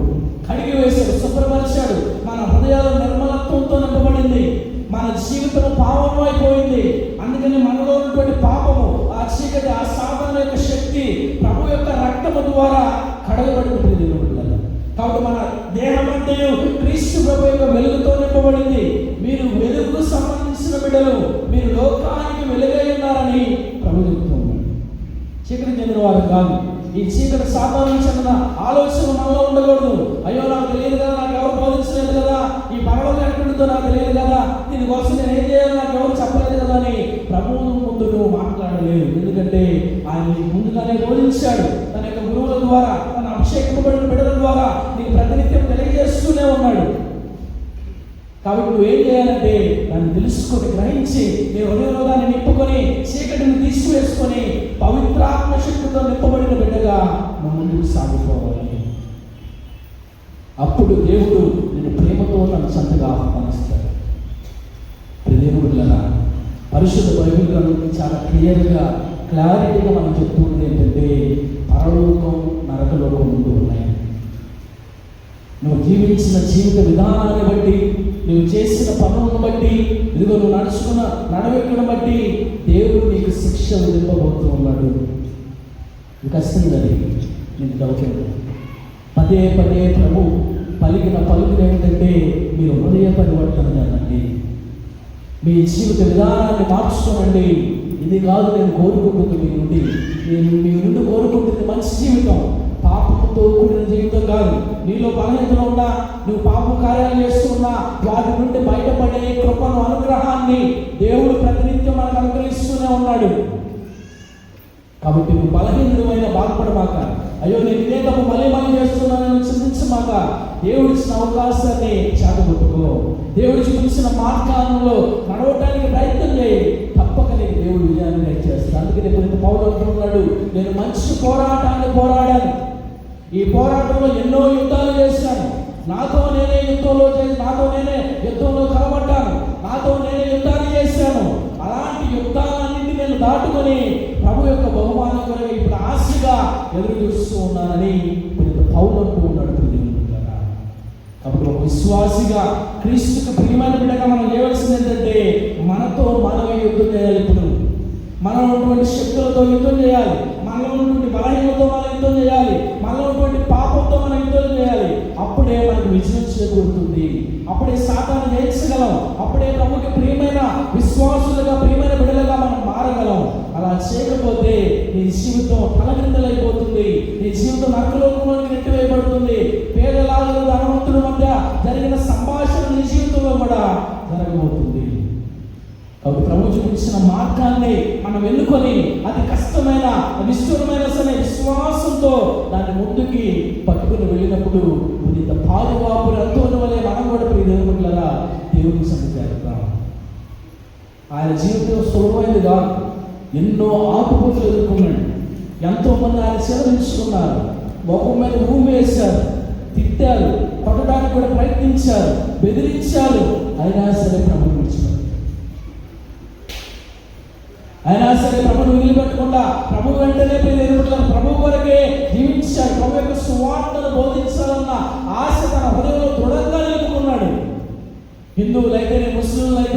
కడిగి వేశాడు, శుభ్రపరిచాడు. మన హృదయాలు నిర్మలత్వంతో నింపబడింది. మన జీవితం పాపం అయిపోయింది. అందుకని మనలో ఉన్నటువంటి పాపము, ఆ చీకటి, ఆ సాతాను యొక్క శక్తి ప్రభు యొక్క రక్తము ద్వారా కడగబడుతుంది. కాబట్టి మన దేహం అంటే క్రీస్తు ప్రభు యొక్క వెలుగుతో నింపబడింది. మీరు వెలుగుకు సంబంధించిన బిడ్డలు, మీరు లోకానికి వెలుగై ఉన్నారని ప్రభు చెప్తున్నాడు. చీకటి చెందిన వారు కాదు. ఈ చీకటి సాతాను చెందిన ఆలోచన మనలో ఉండకూడదు. అయ్యో నాకు తెలియదు కదా, నాకు ఎవరు బోధించలేదు కదా, ఈ పర్వతం ఎక్కడుందో నాకు తెలియదు కదా, దీనికోసం నేను ఏం చేయాలో నాకు ఎవరు చెప్పలేదు కదా అని ప్రభువు ముందు నువ్వు మాట్లాడలేదు. ఎందుకంటే ఆయన ముందుగానే బోధించాడు. తన యొక్క గురువుల ద్వారా, తన అభిషేకపడిన బిడ్డల ద్వారా నీకు ప్రతినిత్యం తెలియజేస్తూనే ఉన్నాడు. కాబట్టి నువ్వేం చేయాలంటే దాన్ని తెలుసుకొని, గ్రహించి, నీ హృదయంలో దాన్ని నింపుకొని, చీకటిని తీసివేసుకొని పవిత్రాత్మ శక్తితో నింపబడిన బిడ్డగా నువ్వు ముందుకు సాగిపోవాలి. అప్పుడు దేవుడు నేను ప్రేమతో తన సంతగా ఆహ్వానిస్తాడు. దేవుడులరా, పరిశుద్ధ బైబిల్ గ్రంథం చాలా క్లారిటీగా మనం చెప్తుంది ఏంటంటే, పరలోకం నరకలోకం ముందు ఉన్నాయి. నువ్వు జీవించిన జీవిత విధానాన్ని బట్టి, నువ్వు చేసిన పనులను బట్టి, ఇదిగో నువ్వు నడుచుకున్న నడవెక్కడం బట్టి దేవుడు నీకు శిక్ష విధింపబోతూ ఉన్నాడు. కష్టండి నీకు డౌట్. పదే పదే ప్రభు పలికిన పలుకులు ఏమిటంటే, మీరు హృదయ పరివర్తన చేయండి, మీ జీవిత విధానాన్ని మార్చుకోనండి. ఇది కాదు నేను కోరుకుంటుంది మీ నుండి. నేను మీ నుండి కోరుకుంటుంది మంచి జీవితం, పాపంతో కూడిన జీవితం కాదు. నీలో బలహీనతలు ఉన్నా, నువ్వు పాప కార్యాలు చేస్తున్నా, వాటి నుండి బయటపడే కృపను, అనుగ్రహాన్ని దేవుడు ప్రతినిత్యం మనకు అనుగ్రహిస్తూనే ఉన్నాడు. కాబట్టి నువ్వు బలహీనుడైనా బాధపడమాక, అయ్యో నేను ఇదే తప్పు మళ్ళీ చేస్తున్నానని చింతించమాక. దేవుడు ఇచ్చిన అవకాశాన్ని చేతబట్టుకో. దేవుడు చూపించిన మార్గాలలో నడవటానికి ప్రయత్నం చేయి. తప్పక నీకు దేవుడు విజయాన్ని దయచేస్తాడు. అందుకే ఇప్పుడు పౌలు అంటున్నాడు, నేను మంచి పోరాటాన్ని పోరాడాను, ఈ పోరాటంలో ఎన్నో యుద్ధాలు చేశాను, నాతో నేనే యుద్ధంలో కలబడ్డాను, నాతో నేనే యుద్ధాన్ని చేశాను. అలాంటి యుద్ధాలన్నింటినీ నేను దాటుకొని ప్రభు యొక్క బహుమానం కొరకు ఇప్పుడు ఆశగా ఎదురు చూస్తూ ఉన్నానని పౌలు అంటూ ఉన్నాడు. కాబట్టి ఒక విశ్వాసిగా, క్రీస్తుకు ప్రియమైన బిడ్డగా మనం చేయవలసింది ఏంటంటే, మనతో మనమే యుద్ధం చేయాలి. ఇప్పుడు మనలో ఉన్నటువంటి శక్తులతో యుద్ధం చేయాలి, మనలో ఉన్నటువంటి బలహీనతో మనం యుద్ధం చేయాలి, మనలో ఉన్నటువంటి పాపంతో మనం యుద్ధం చేయాలి. అప్పుడే మనకు విజయం చేకూరుతుంది. అప్పుడే సాతాను జయించగలం. అప్పుడే ప్రభుకి ప్రియమైన విశ్వాసులుగా, ప్రియమైన బిడ్డలుగా మనం మారగలం. అలా చేయకపోతే నీ జీవితం తలకిందలైపోతుంది. నీ జీవితం నరకలోకంలోకి నెట్టివేయబడుతుంది. పేదలాగా ధనవంతుల మధ్య జరిగిన సంభాషణ నీ జీవితంలో కూడా జరగబోతుంది. కాబట్టి ప్రభు చూపించిన మార్గాన్ని మనం ఎన్నుకొని, అది కష్టమైన, నిష్ఠురమైన సరే విశ్వాసంతో దాన్ని ముందుకి పట్టుకుని వెళ్ళినప్పుడు ఇంత పాలువాపులు అంతోని వలె మనం కూడా దేవుడులరా దేవుడికి సన్నిధిస్తాం. ఆయన జీవితం సులభమైంది కాదు. ఎన్నో ఆటుపోట్లు ఎదుర్కొన్నాడు. ఎంతోమంది ఆయన సేవించుకున్నారు, ముఖం మీద భూమి వేశారు, తిట్టారు, కొట్టడానికి కూడా ప్రయత్నించారు, బెదిరించారు. అయినా సరే ప్రభు విడిచిపెట్టారు. అయినా సరే ప్రభుని వదిలిపెట్టకుండా ప్రభు వెంటనే ప్రభు కొరకే జీవించాడు. ప్రభు యొక్క సువార్తను బోధించాలన్న ఆశ తన హృదయంలో దృఢంగా నిలుపుకున్నాడు. హిందువులైతేనే, ముస్లింలైతే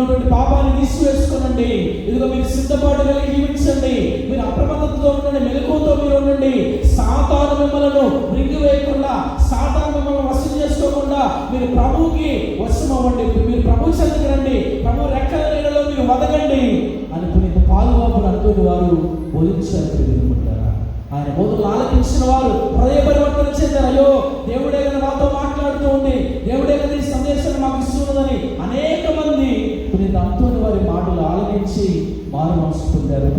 ఉన్నటువంటి పాపాన్ని తీసివేసుకోనండి. ఇదిగో మీరు సిద్ధపాటు కలిగి జీవించండి. మీరు అప్రమత్తతో ఉండండి, మెలకువతో మీరు ఉండండి. సాతాను మిమ్మల్ని మృంగివేయకుండా, సాతాను మిమ్మల్ని వశం చేసుకోకుండా మీరు ప్రభువుకి వశం అవ్వండి. మీరు ప్రభు చెంతకి రండి, ప్రభు రెక్కల నీడలో మీరు వదగండి అని పునీత పాల్గొని అంటూ వారు బోధించారు. ఆయన బోధనలు ఆలకించిన వారు హృదయ పరివర్తన చెందారు. అయ్యో, దేవుడే కదా మాతో మాట్లాడుతూ ఉంది, దేవుడే కదా ఈ సందేశాన్ని మాకు ఇస్తున్నదని అనేక మంది పునీత అంటోని వారి మాటలు ఆలకించి మారు మనసు పొందారు.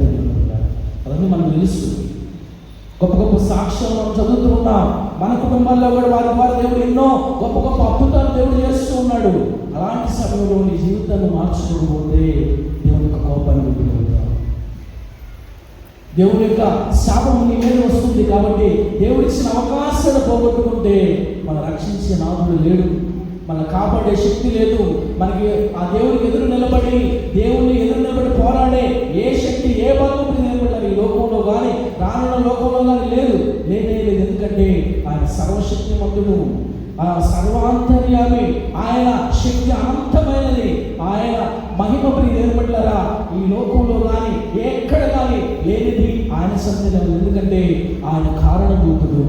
అవన్నీ మనకు తెలుసు. గొప్ప గొప్ప సాక్ష్యాలు మనం చదువుతూ ఉన్నాం. మన కుటుంబాల్లో కూడా వారి దేవుడు ఎన్నో గొప్ప గొప్ప అద్భుతాలు దేవుడు చేస్తూ ఉన్నాడు. అలాంటి సమయంలో నీ జీవితాన్ని మార్చుకోకపోతే దేవుని యొక్క కోపాన్ని గురవుతాం. దేవుని యొక్క శాపం నీ మీద వస్తుంది. కాబట్టి దేవుడు ఇచ్చిన అవకాశాలు పోగొట్టుకుంటే మన రక్షించే నాదుడు లేడు, మన కాపాడే శక్తి లేదు. మనకి ఆ దేవుడికి ఎదురు నిలబడి, దేవుడిని ఎదురు నిలబడి పోరాడే ఏ శక్తి, ఏ బలం నిలబడాలి ఈ లోకంలో కానీ, రానున్న లోకంలో కానీ లేదు. ఎందుకంటే ఆయన సర్వశక్తిమంతుడు, సర్వాంతర్యామి, ఆయన శక్తి అనంతమైనది, ఆయన మహిమ నిలబడ్డారా ఈ లోకంలో కానీ ఎక్కడ కానీ లేనిది ఆయన సన్నిధిలో. ఎందుకంటే ఆయన కారణభూతుడు,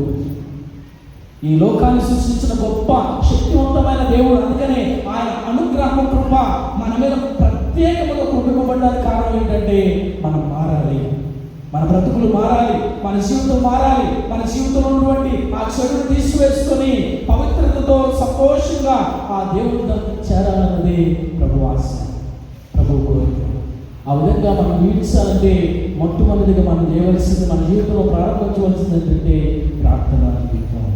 ఈ లోకాన్ని సృష్టించిన గొప్ప శక్తివంతమైన దేవుడు. అందుకనే ఆయన అనుగ్రహం, కృప మన మీద ప్రత్యేకముగా కుటుంబపడ్డానికి కారణం ఏంటంటే మనం మారాలి, మన బ్రతుకులు మారాలి, మన జీవితం మారాలి. మన జీవితంలో ఉన్నటువంటి ఆ చెడును తీసివేసుకొని పవిత్రతతో సంతోషంగా ఆ దేవుడి దగ్గర చేరాలన్నది ప్రభు ఆశ, ప్రభు కోరిక. ఆ విధంగా మనం జీవించాలంటే మొట్టమొదటిగా మనం చేయవలసింది, మన జీవితంలో ప్రారంభించవలసింది ఏంటంటే ప్రార్థనా జీవితం.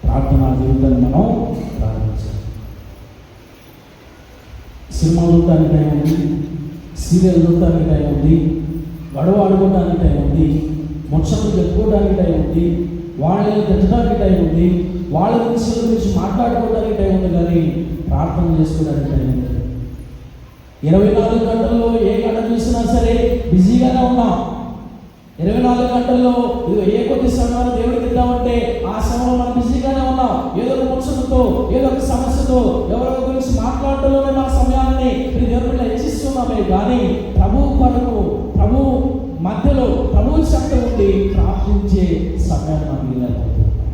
ప్రార్థనా జీవితాన్ని మనం ప్రారంభించాలి. సినిమా చూడటానికి టైం ఉంది, సీరియల్ చూడటానికి టైం ఉంది, గొడవ ఆడుకోవడానికి టైం ఉంది, ముచ్చట్లు చెప్పుకోవడానికి టైం ఉంది, వాళ్ళని తిట్టడానికి టైం ఉంది, వాళ్ళ గురించి మాట్లాడుకోవడానికి టైం ఉంది, కానీ ప్రార్థన చేసుకోవడానికి టైం ఉంది. 24 గంటల్లో ఏ గంట చూసినా సరే బిజీగానే ఉన్నాం. 24 గంటల్లో ఏ కొద్ది సమయంలో దేవుడికి ఇద్దామంటే ఆ సమయంలో మనం బిజీగానే ఉన్నాం. ఏదో ఒక ముచ్చటతో, ఏదో ఒక సమస్యతో, ఎవరో గురించి మాట్లాడటంలోనే మన సమయాన్ని దేవుడిని హెచ్చిస్తున్నామే. కానీ ప్రభు కొరకు, ప్రభు మధ్యలో, ప్రభు చెంత ఉండి ప్రార్థించే సమయాన్ని మనం ఇవ్వలేకపోతున్నాం.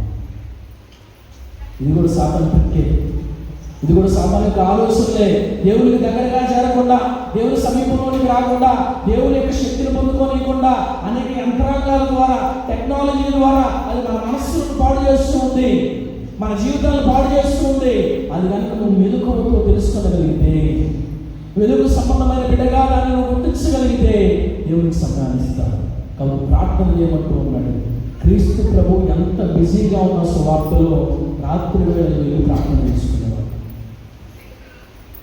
ఇది కూడా సాతాను ట్రిక్కే, ఇది కూడా సామాన్య ఆలోచనలే. దేవునికి దగ్గరగా చేరకుండా, దేవుని సమీపంలోనికి రాకుండా, దేవుని యొక్క శక్తిని పొందుకోనికుండా అనేక యంత్రాంగాల ద్వారా, టెక్నాలజీ ద్వారా అది మన మనస్సును పాడు చేస్తూ ఉంది, మన జీవితాలను పాడు చేస్తూ ఉంది. అది కనుక నువ్వు మెలకువతో తెలుసుకోగలిగితే, వెలుగు సంబంధమైన బిడ్డగా దాన్ని నువ్వు గుర్తించగలిగితే దేవునికి సన్మానిస్తాను. కాబట్టి ప్రార్థన చేయమంటూ ఉన్నాడు. క్రీస్తు ప్రభు ఎంత బిజీగా ఉన్న సువార్తలో రాత్రి వేళ వెళ్ళి ప్రార్థన చేసుకునేవాడు.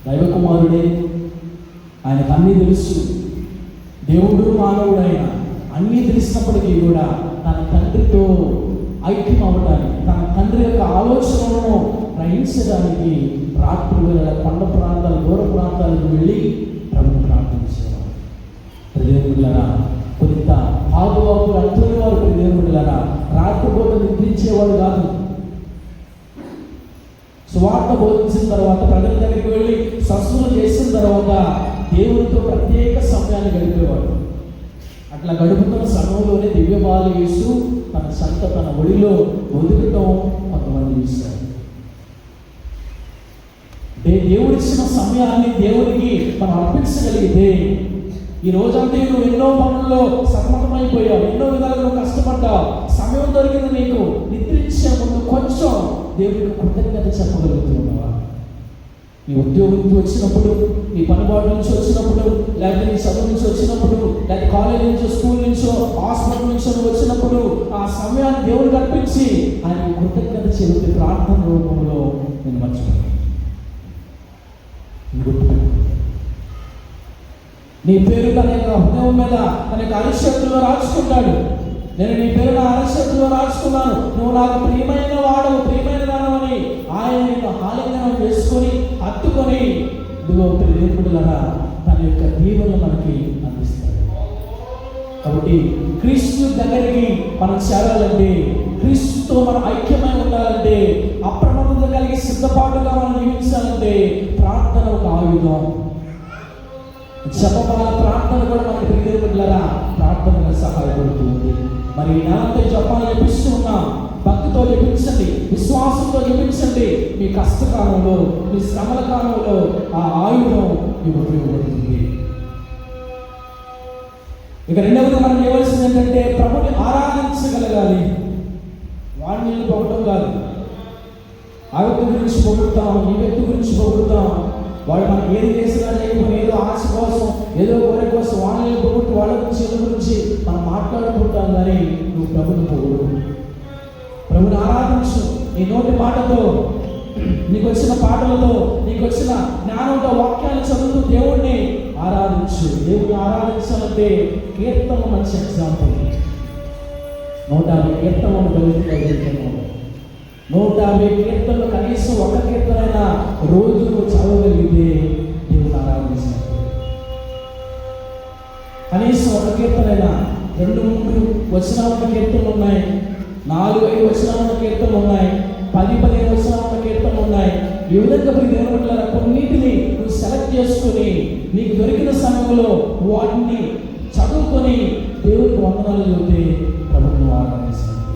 దైవకుమారుడే, ఆయనకు అన్నీ తెలుసు. దేవుడు మానవుడైన అన్నీ తెలిసినప్పటికీ కూడా తన తండ్రితో ఐక్యం అవ్వడానికి, తన తండ్రి యొక్క ఆలోచనలను గ్రహించడానికి రాత్రి వేళ కొండ ప్రాంతాలు, దూర ప్రాంతాలకు వెళ్ళి ప్రభుని ప్రార్థించేవారు. దేవుళ్ళరా, కొంత ఆగువాకులు అంటున్న వారు దేవుళ్ళరా రాత్రిపూట నిద్రించేవాడు కాదు. సువార్త బోధించిన తర్వాత, ప్రజల దగ్గరికి వెళ్ళి సస్సులు చేసిన తర్వాత దేవునితో ప్రత్యేక సమయాన్ని గడిపేవాడు. అట్లా గడుపుతున్న సమయంలోనే దివ్యబాలు యేసు తన సంత తన ఒడిలో ఒదుకటం కొంతమంది చూశారు. దేవుడిచ్చిన సమయాన్ని దేవుడికి మనం అర్పించగలిగితే, ఈ రోజంతా నువ్వు ఎన్నో పనుల్లో సతమతమైపోయావు, ఎన్నో విధాలుగా కష్టపడ్డావు, సమయం దొరికింది నీకు, నిద్రించే ముందు కొంచెం దేవుడికి కృతజ్ఞత చెప్పగలుగుతున్నావా? నీ ఉద్యోగం నుంచి వచ్చినప్పుడు, నీ పనిబాటు నుంచి వచ్చినప్పుడు, లేకపోతే నీ చదువు నుంచి వచ్చినప్పుడు, లేకపోతే కాలేజ్ నుంచో, స్కూల్ నుంచో, హాస్పిటల్ నుంచో నువ్వు వచ్చినప్పుడు ఆ సమయాన్ని దేవుడికి అర్పించి ఆయన కృతజ్ఞత చెబుతూ ప్రార్థన రూపంలో నేను మర్చిపోయాను. నీ పేరు తన యొక్క హృదయం మీద, తన యొక్క అరిచేతుల్లో రాసుకుంటాడు. నేను నీ పేరు నా అరిచేతుల్లో రాసుకున్నాను, నువ్వు నాకు ప్రియమైన వాడవు, ప్రియమైన దానవని ఆయన నిన్ను ఆలింగనం చేసుకొని హత్తుకొని ఇదిగో దేవుడులరా తన యొక్క దీవెనలు మనకి అందిస్తాడు. కాబట్టి క్రీస్తు దగ్గరికి మనం చేరాలంటే, క్రీస్తుతో మనం ఐక్యమై ఉండాలంటే జీవించాలంటే, అప్రమత్తత కలిగి సిద్ధపాటుగా మనం జీవించాలంటే ప్రార్థన ఒక ఆయుధం. జపమాల ప్రార్థన కూడా మనకి ప్రియమిత్రులారా ప్రార్థనగా సహాయపడుతుంది. మరి ఈ నెలంతా జపాలు జపిస్తూ ఉన్నాం. భక్తితో జపించండి, విశ్వాసంతో జపించండి. మీ కష్టకాలంలో, మీ శ్రమల కాలంలో ఆ ఆయుధం మీకు ఉపయోగపడుతుంది. ఇక రెండవది మనం చేయవలసింది ఏంటంటే ప్రభుని ఆరాధించగలగాలి. వాడిని పొగడం కాదు. ఆ వ్యక్తి గురించి పొగుడుతాం, ఈ వ్యక్తి గురించి పొగుడుతాం. వాడు మనకి ఏది చేసినా చేయకపోయినా ఏదో ఆశ కోసం, ఏదో కోరిక కోసం వాళ్ళని పొగుడుతూ వాళ్ళ గురించి ఏదో గురించి మనం మాట్లాడుకుంటాం. కానీ నువ్వు ప్రభుని పొగుడు, ప్రభుని ఆరాధించు. నీ నోటి మాటతో, నీకు వచ్చిన పాటలతో, నీకు వచ్చిన జ్ఞానంతో వాక్యాలు చదువుతూ దేవుణ్ణి ఆరాధించు. దేవుణ్ణి ఆరాధించాలంటే కీర్తన మంచి ఎగ్జాంపుల్. 150 కీర్తనలు కలుగుతాయి. 150 కీర్తనలు కనీసం ఒక కీర్తనైనా రోజు చదవగలిగితే దేవుని ఆరాధించినట్టు. కనీసం ఒక కీర్తనైనా 2-3 వచనాల కీర్తనలు ఉన్నాయి, 4-5 వచనాల కీర్తనలు ఉన్నాయి, 10-15 వచనాల కీర్తనలు ఉన్నాయి. ఈ విధంగా దేవుని పట్ల కొన్నిటిని నువ్వు సెలెక్ట్ చేసుకొని నీకు దొరికిన సమయంలో వాటిని చదువుకొని దేవుడికి వందనాలు చెబితే ప్రభుత్వం ఆరాధించినట్టు.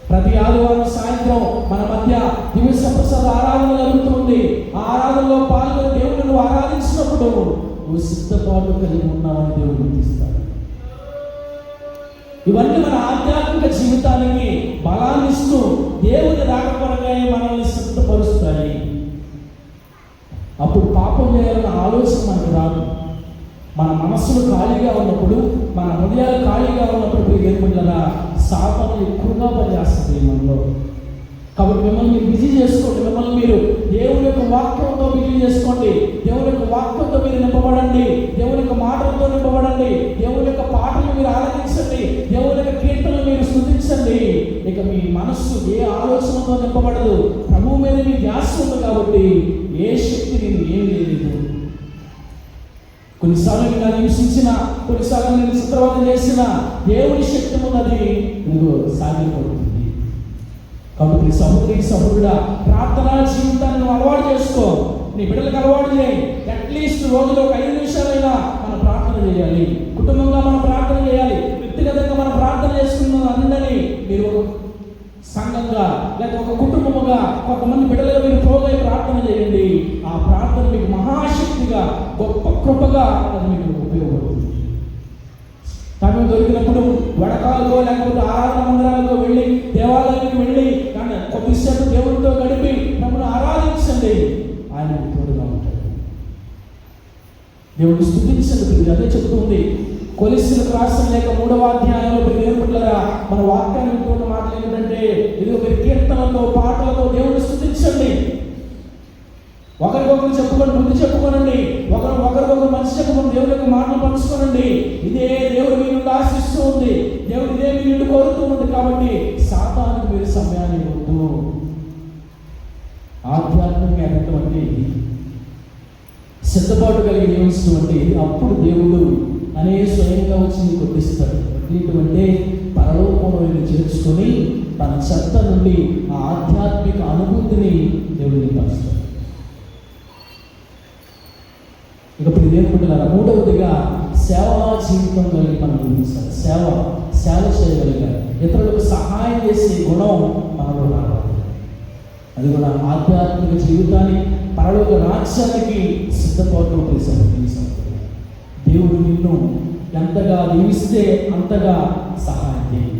ప్రతి ఆదివారం సాయంత్రం మన మధ్య దివ్య ప్రసాద ఆరాధన జరుగుతుంది. ఆ ఆరాధనలో పాల్గొని దేవుడిని నువ్వు ఆరాధించినప్పుడు నువ్వు సిద్ధపాటు కలిగి ఉన్నావని దేవుడు గుర్తిస్తాడు. ఇవన్నీ మన ఆధ్యాత్మిక జీవితానికి బలాన్ని ఇస్తూ దేవుని రాకపరంగా మనల్ని సిద్ధపరుస్తాయి. అప్పుడు పాపం చేయాలన్న ఆలోచన మనకు రాదు. మన మనస్సులు ఖాళీగా ఉన్నప్పుడు, మన హృదయాలు ఖాళీగా ఉన్నప్పుడు ఏర్పడినా సాతాను ఎక్కువగా పనిచేస్తుంది మనలో. కాబట్టి మిమ్మల్ని మీరు బిజీ చేసుకోండి. మిమ్మల్ని మీరు దేవుని యొక్క వాక్యంతో బిజీ చేసుకోండి. దేవుని యొక్క వాక్యంతో మీరు నింపబడండి. దేవుని యొక్క మాటలతో నింపబడండి. దేవుని యొక్క పాటలు మీరు ఆరాధించండి. దేవుని యొక్క కీర్తనలు మీరు స్తుతించండి. ఇక మీ మనస్సు ఏ ఆలోచనతో నింపబడదు. ప్రభువు మీద మీ ధ్యాస ఉంది కాబట్టి ఏ శక్తి నేను ఏమి లేదు. కొన్నిసార్లు నేను హింసించిన, కొన్నిసార్లు నేను చిత్రవద చేసిన దేవుని శక్తి ఉన్నది నువ్వు సాగిపోతుంది. కాబట్టి సహోదరుడా, ప్రార్థనా జీవితాన్ని నువ్వు అలవాటు చేసుకో. నీ బిడ్డలకు అలవాటు చేయి. అట్లీస్ట్ రోజులో ఒక 5 నిమిషాలైనా మనం ప్రార్థన చేయాలి. కుటుంబంగా మనం ప్రార్థన చేయాలి. వ్యక్తిగతంగా మనం ప్రార్థన చేసుకున్న అందరినీ మీరు సంఘంగా లేక ఒక కుటుంబముగా కొంతమంది బిడ్డలుగా మీరు పోగై ప్రార్థన చేయండి. ఆ ప్రార్థన మీకు మహాశక్తిగా, గొప్ప కృపగా అది మీకు ఉపయోగపడుతుంది. సమయం దొరికినప్పుడు వడకాలకో లేకపోతే ఆరాధన మందిరాలకు వెళ్ళి, దేవాలయానికి వెళ్ళి కానీ కొద్దిసేపు దేవుడితో గడిపి ప్రభుని ఆరాధించండి. ఆయన తోడుగా ఉంటాడు. దేవుడిని స్తుతించండి. అదే చెప్తుంది కొలస్సీలకు రాసిన లేక 3వ అధ్యాయంలో దేవుడులారా మన వాక్యాన్ని వింటున్న మాటలు ఏంటంటే, ఇదిగో మీరు కీర్తనలతో, పాటలతో దేవుడిని స్తుతించండి. ఒకరికొకరు చెప్పుకొని ముందు చెప్పుకోనండి. ఒకరికొకరు మంచి చెప్పుకొని దేవుడి యొక్క మాటలు పంచుకోనండి. ఇదే దేవుడు మీ నుండి ఆశిస్తూ ఉంది. దేవుడు ఇదే మీ నుండి కోరుతూ ఉంది. కాబట్టి సాతానుకు మీరు సమయాన్ని ఇవ్వద్దు. ఆధ్యాత్మిక అనేటువంటి సిద్ధపాటు కలిగి జీవించినటువంటి అప్పుడు దేవుడు అనే స్వయంగా వచ్చి కొట్టిస్తాడు. ఇటువంటి పరలోకంలో చేర్చుకొని తన చెత్త నుండి ఆ ఆధ్యాత్మిక అనుభూతిని దేవుడిని పంచుతాడు. ఇక ఇప్పుడు దేవుడులారా, 3వదిగా సేవా జీవితం కలిగి మనం జీవించాలి. సేవ చేయగలిగాలి. ఇతరులకు సహాయం చేసే గుణం మనలో రావాలి. అది కూడా ఆధ్యాత్మిక జీవితాన్ని, పరలోక రాజ్యానికి సిద్ధపాటు చేశాడు. దేవుడు నిన్ను ఎంతగా దీవిస్తే అంతగా సహాయం చేయి.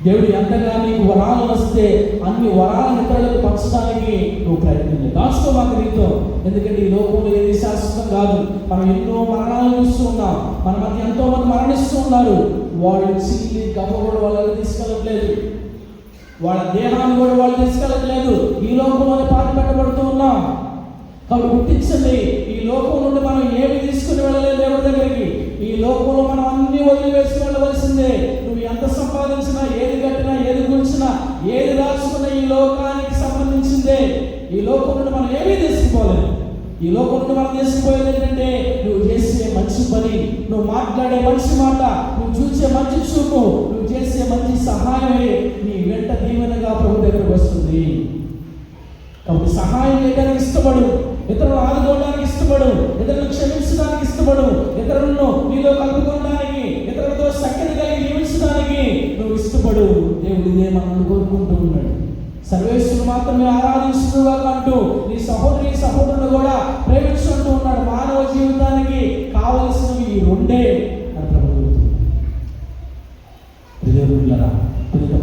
దేవుడు ఎంతగా నీకు వరాలు వస్తే అన్ని వరాలను ఇతరులకు పంచడానికి నువ్వు ప్రయత్నం దాచుకోమాకు నీతో. ఎందుకంటే ఈ లోకంలో ఏది శాశ్వతం కాదు. మనం ఎన్నో మరణాలు చూస్తూ ఉన్నాం. మన మధ్య ఎంతో మంది మరణిస్తూ ఉన్నారు. వాళ్ళు చిల్లి గవ్వ కూడా వాళ్ళు తీసుకెళ్ళట్లేదు. వాళ్ళ దేహాన్ని కూడా వాళ్ళు తీసుకెళ్ళట్లేదు. ఈ లోకంలోనే పాతి పెట్టబడుతూ ఉన్నాం. కాబట్టి గుర్తించండి, ఈ లోకం నుండి మనం ఏమి తీసుకుని వెళ్ళలేదు దేవుడి దగ్గరికి. ఈ లోకంలో మనం అన్ని వదిలివేసి వెళ్ళవలసిందే. నువ్వు ఎంత సంపాదించినా, ఏది కట్టినా, ఏది కూర్చున్నా, ఏది రాసుకున్నా ఈ లోకానికి సంబంధించిందే. ఈ లోకం నుండి మనం ఏమీ తీసుకుపోలేదు. ఈ లోకం నుండి మనం తీసుకుపోయేది ఏంటంటే నువ్వు చేసే మంచి పని, నువ్వు మాట్లాడే మంచి మాట, నువ్వు చూసే మంచి చూపు, నువ్వు చేసే మంచి సహాయమే నీ వెంట దీవెనగా ప్రభు దగ్గరకు వస్తుంది. కాబట్టి సహాయం చేయడానికి ఇష్టపడు, ఇతరులను ఆదుకోవడానికి ఇష్టపడు, ఇతరులను క్షమించడానికి ఇష్టపడు, ఇతరులను నీలో కలుపుకోవడానికి, ఇతరులతో సఖ్యత కలిగి జీవించడానికి నువ్వు ఇష్టపడు. దేవుడు ఇదే మనల్ని కోరుకుంటూ ఉన్నాడు. సర్వేశ్వరుడు మాత్రమే ఆరాధించుగా అంటూ నీ సహోదరుడు కూడా ప్రేమించుకుంటూ ఉన్నాడు. మానవ జీవితానికి కావలసినవి ఈ రెండే అని ప్రభుత్వం.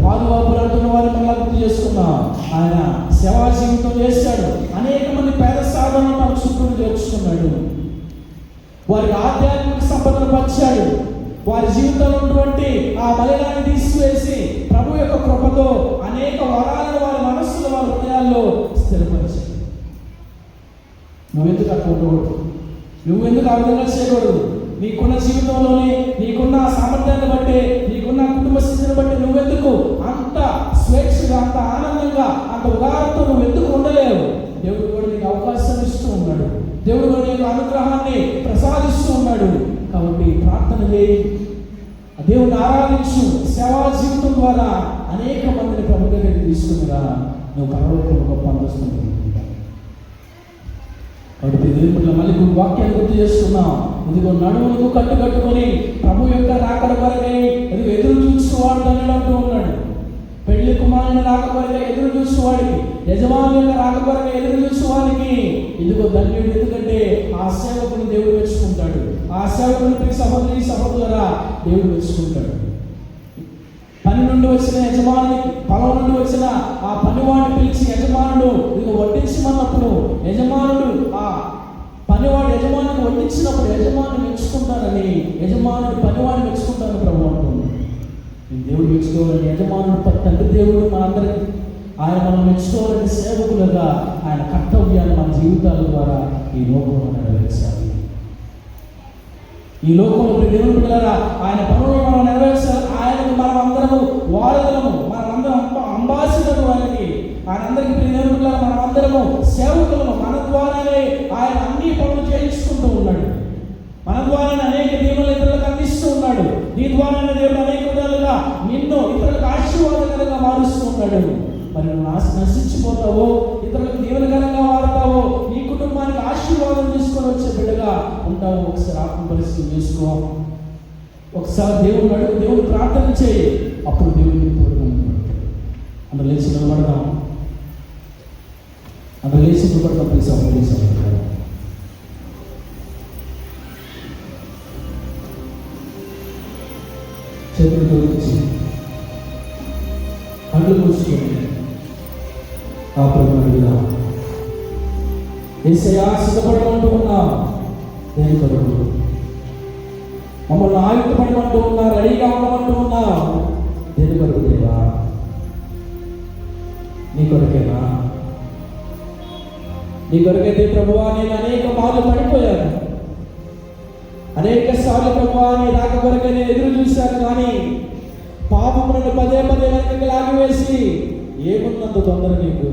పాదువాపులు అంటున్న వారిని మళ్ళా గుర్తు చేసుకున్నాం. ఆయన సేవా జీవితం చేశాడు. అనేక మంది పేద సాధనలు తన చుట్టూ చేర్చుకున్నాడు. వారికి ఆధ్యాత్మిక సంపదను పంచాడు. వారి జీవితంలో ఉన్నటువంటి ఆ మలినాన్ని తీసివేసి ప్రభు యొక్క కృపతో అనేక వరాలను వారి మనస్సులో, వారి హృదయాల్లో స్థిరపరిచాడు. నువ్వెందుకు అట్లా ఉండకూడదు? నువ్వెందుకు ఆ విధంగా చేయకూడదు? నీకున్న జీవితంలోనే, నీకున్న సామర్థ్యాన్ని బట్టి, నీకున్న కుటుంబ స్థితిని బట్టి నువ్వెందుకు అంత స్వేచ్ఛగా, అంత ఆనందంగా, అంత ఉదాహరణతో నువ్వెందుకు ఉండలేవు? దేవుడు కూడా నీకు అవకాశం ఇస్తూ ఉన్నాడు. దేవుడు కూడా నీకు అనుగ్రహాన్ని ప్రసాదిస్తూ ఉన్నాడు. కాబట్టి ప్రార్థన చేయి, దేవుని ఆరాధించు. సేవా జీవితం ద్వారా అనేక మందిని ప్రభు దగ్గరికి తీసుకునిరా. నువ్వు పరలోకంలో గొప్ప అందిస్తుంది. కాబట్టి దేవుడు మళ్ళీ వాక్యాన్ని గుర్తు చేస్తున్నాం. ఇదిగో నడుములకు కట్టుకొని ప్రభు యొక్క రాకడ కొరకై ఇదిగో ఎదురు చూసేవాడు అంటూ ఉన్నాడు. పెళ్లి కుమారుని రాక కొరకై ఎదురు చూసేవాడికి, యజమాని యొక్క రాక కొరకై ఎదురు చూసేవాడికి ఇదిగో ధన్యుడు. ఎందుకంటే ఆ సేవకుని దేవుడు మెచ్చుకుంటాడు. ఆ సేవకుని సహోదరురా దేవుడు మెచ్చుకుంటాడు. పని నుండి వచ్చిన యజమాని, పొలం నుండి వచ్చిన ఆ పనివాడిని పిలిచి యజమానుడు ఇదిగో వడ్డించమన్నప్పుడు యజమానుడు ఆ పనివాడు యజమానికి వడ్డించినప్పుడు యజమాని మెచ్చుకుంటానని, యజమానుడు పనివాడిని మెచ్చుకుంటానని ప్రభు అంటుంది. దేవుడు మెచ్చుకోవాలని యజమానుడు తండ్రి దేవుడు మనందరికీ ఆయన మనం మెచ్చుకోవాలని సేవకులుగా ఆయన కర్తవ్యాన్ని మన జీవితాల ద్వారా ఈ లోకంలో నెరవేర్చాలి. ఈ లోకంలో దేవుని బిడ్డలారా ఆయన పనులను మనం నెరవేర్చాలి. ఆయనకు మనం అందరము వారధులము, మనమందరం అంబాసిడరు. ఆయనకి ఆయనందరికీ దేవుని బిడ్డలారా మనం అందరము సేవకులము. మన ద్వారానే ఆయన అన్ని పనులు చేయించుకుంటూ ఉన్నాడు. మన ద్వారానే అనేక దీవులు ఇతరులకు అందిస్తూ ఉన్నాడు. నీ ద్వారానే దేవుడు అనేక విధాలుగా నిన్ను ఇతరులకు ఆశీర్వాదకరంగా మారుస్తూ ఉన్నాడు. మరి నువ్వు నశించిపోతావో, ఇతరులకు దీవెనకరంగా వాడతావో, నీ కుటుంబానికి ఆశీర్వాదం తీసుకొని వచ్చే బిడ్డగా ఉంటావో ఒకసారి ఆత్మ పరిస్థితి చేసుకో. ఒకసారి దేవుని అడుగు, దేవుని ప్రార్థన చేయి. అప్పుడు దేవుడికి తోడుకుంటాడు. అందులో లేచి నిలబడదాం. అందులో లేచి నిలబడతాం. ప్లీజ్ చేతులు తోడించి కళ్ళు మూసుకొని ఆ ప్రభువుగా యేసయ్యా సిద్ధపడమంటూ ఉన్నాం. దేని కొరకు? మమ్మల్ని ఆయుధపడమంటూ ఉన్నా, రెడీగా ఉండమంటూ ఉన్నా. దేని కొరకు దేవా? నీ కొరకేనా? నీ కొరకైతే ప్రభువా నేను అనేక మార్లు పడిపోయాను. అనేక సార్లు ప్రభువా నీ రాక కొరకే నేను ఎదురు చూశాను. కానీ పాపము నన్ను పదే వెనక్కి లాగివేసి ఏమున్నంత తొందర నీకు?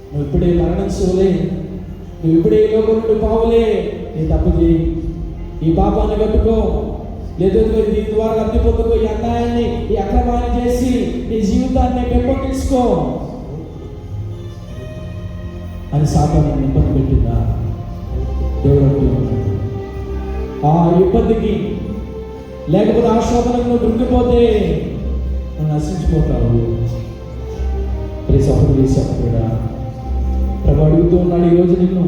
నువ్వు ఇప్పుడే మరణించవులే, నువ్వు ఇప్పుడే లోకం నుండి పావులే. నీ తప్పు చేయి, ఈ పాపాన్ని కట్టుకో, లేదా దీని ద్వారా లబ్ధి పొందుకో, ఈ అన్యాయాన్ని, ఈ అక్రమాన్ని చేసి నీ జీవితాన్ని పెంపొందించుకో అని సాతాను ఇబ్బంది పెట్టిందా? దేవుడు ఆ ఇబ్బందికి లేకపోతే ఆ శోధనకు నువ్వు దొరికిపోతే నువ్వు నశించిపోతావు. సహోదరుడా ప్రభు అడుగుతూ ఉన్నాడు ఈరోజు నిన్ను.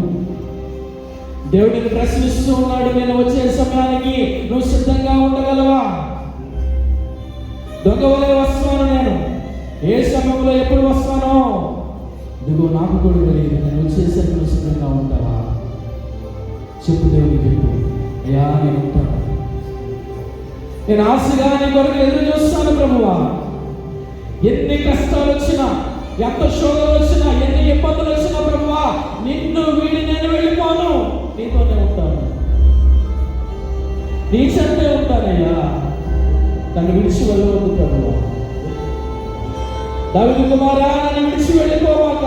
దేవుడిని ప్రశ్నిస్తూ ఉన్నాడు, నేను వచ్చే సమయానికి నువ్వు సిద్ధంగా ఉండగలవా? దొంగవలే వస్తాను నేను, ఏ సమయంలో ఎప్పుడు వస్తానో ఇదిగో నాకు కూడా తెలియదు. నేను వచ్చేసరికి నువ్వు సిద్ధంగా ఉంటావా? చెప్పు దేవుడికి, చెప్పు. అయ్యా నేను ఉంటాను, నేను ఆశగా నీ కొరకు ఎదురు చూస్తాను ప్రభువా. ఎన్ని కష్టాలు వచ్చినా, ఎంత శోధనలు వచ్చినా, ఎన్ని ఇబ్బందులు వచ్చినా ప్రభువా నిన్ను వీడి నేను వెళ్ళిపోను, నీతోనే ఉంటాను, నీ చెంతే ఉంటానయ్యా. నన్ను విడిచి వెళ్ళవద్దు ప్రభువా. దావీదు కుమారా నన్ను విడిచి వెళ్ళిపోవాక,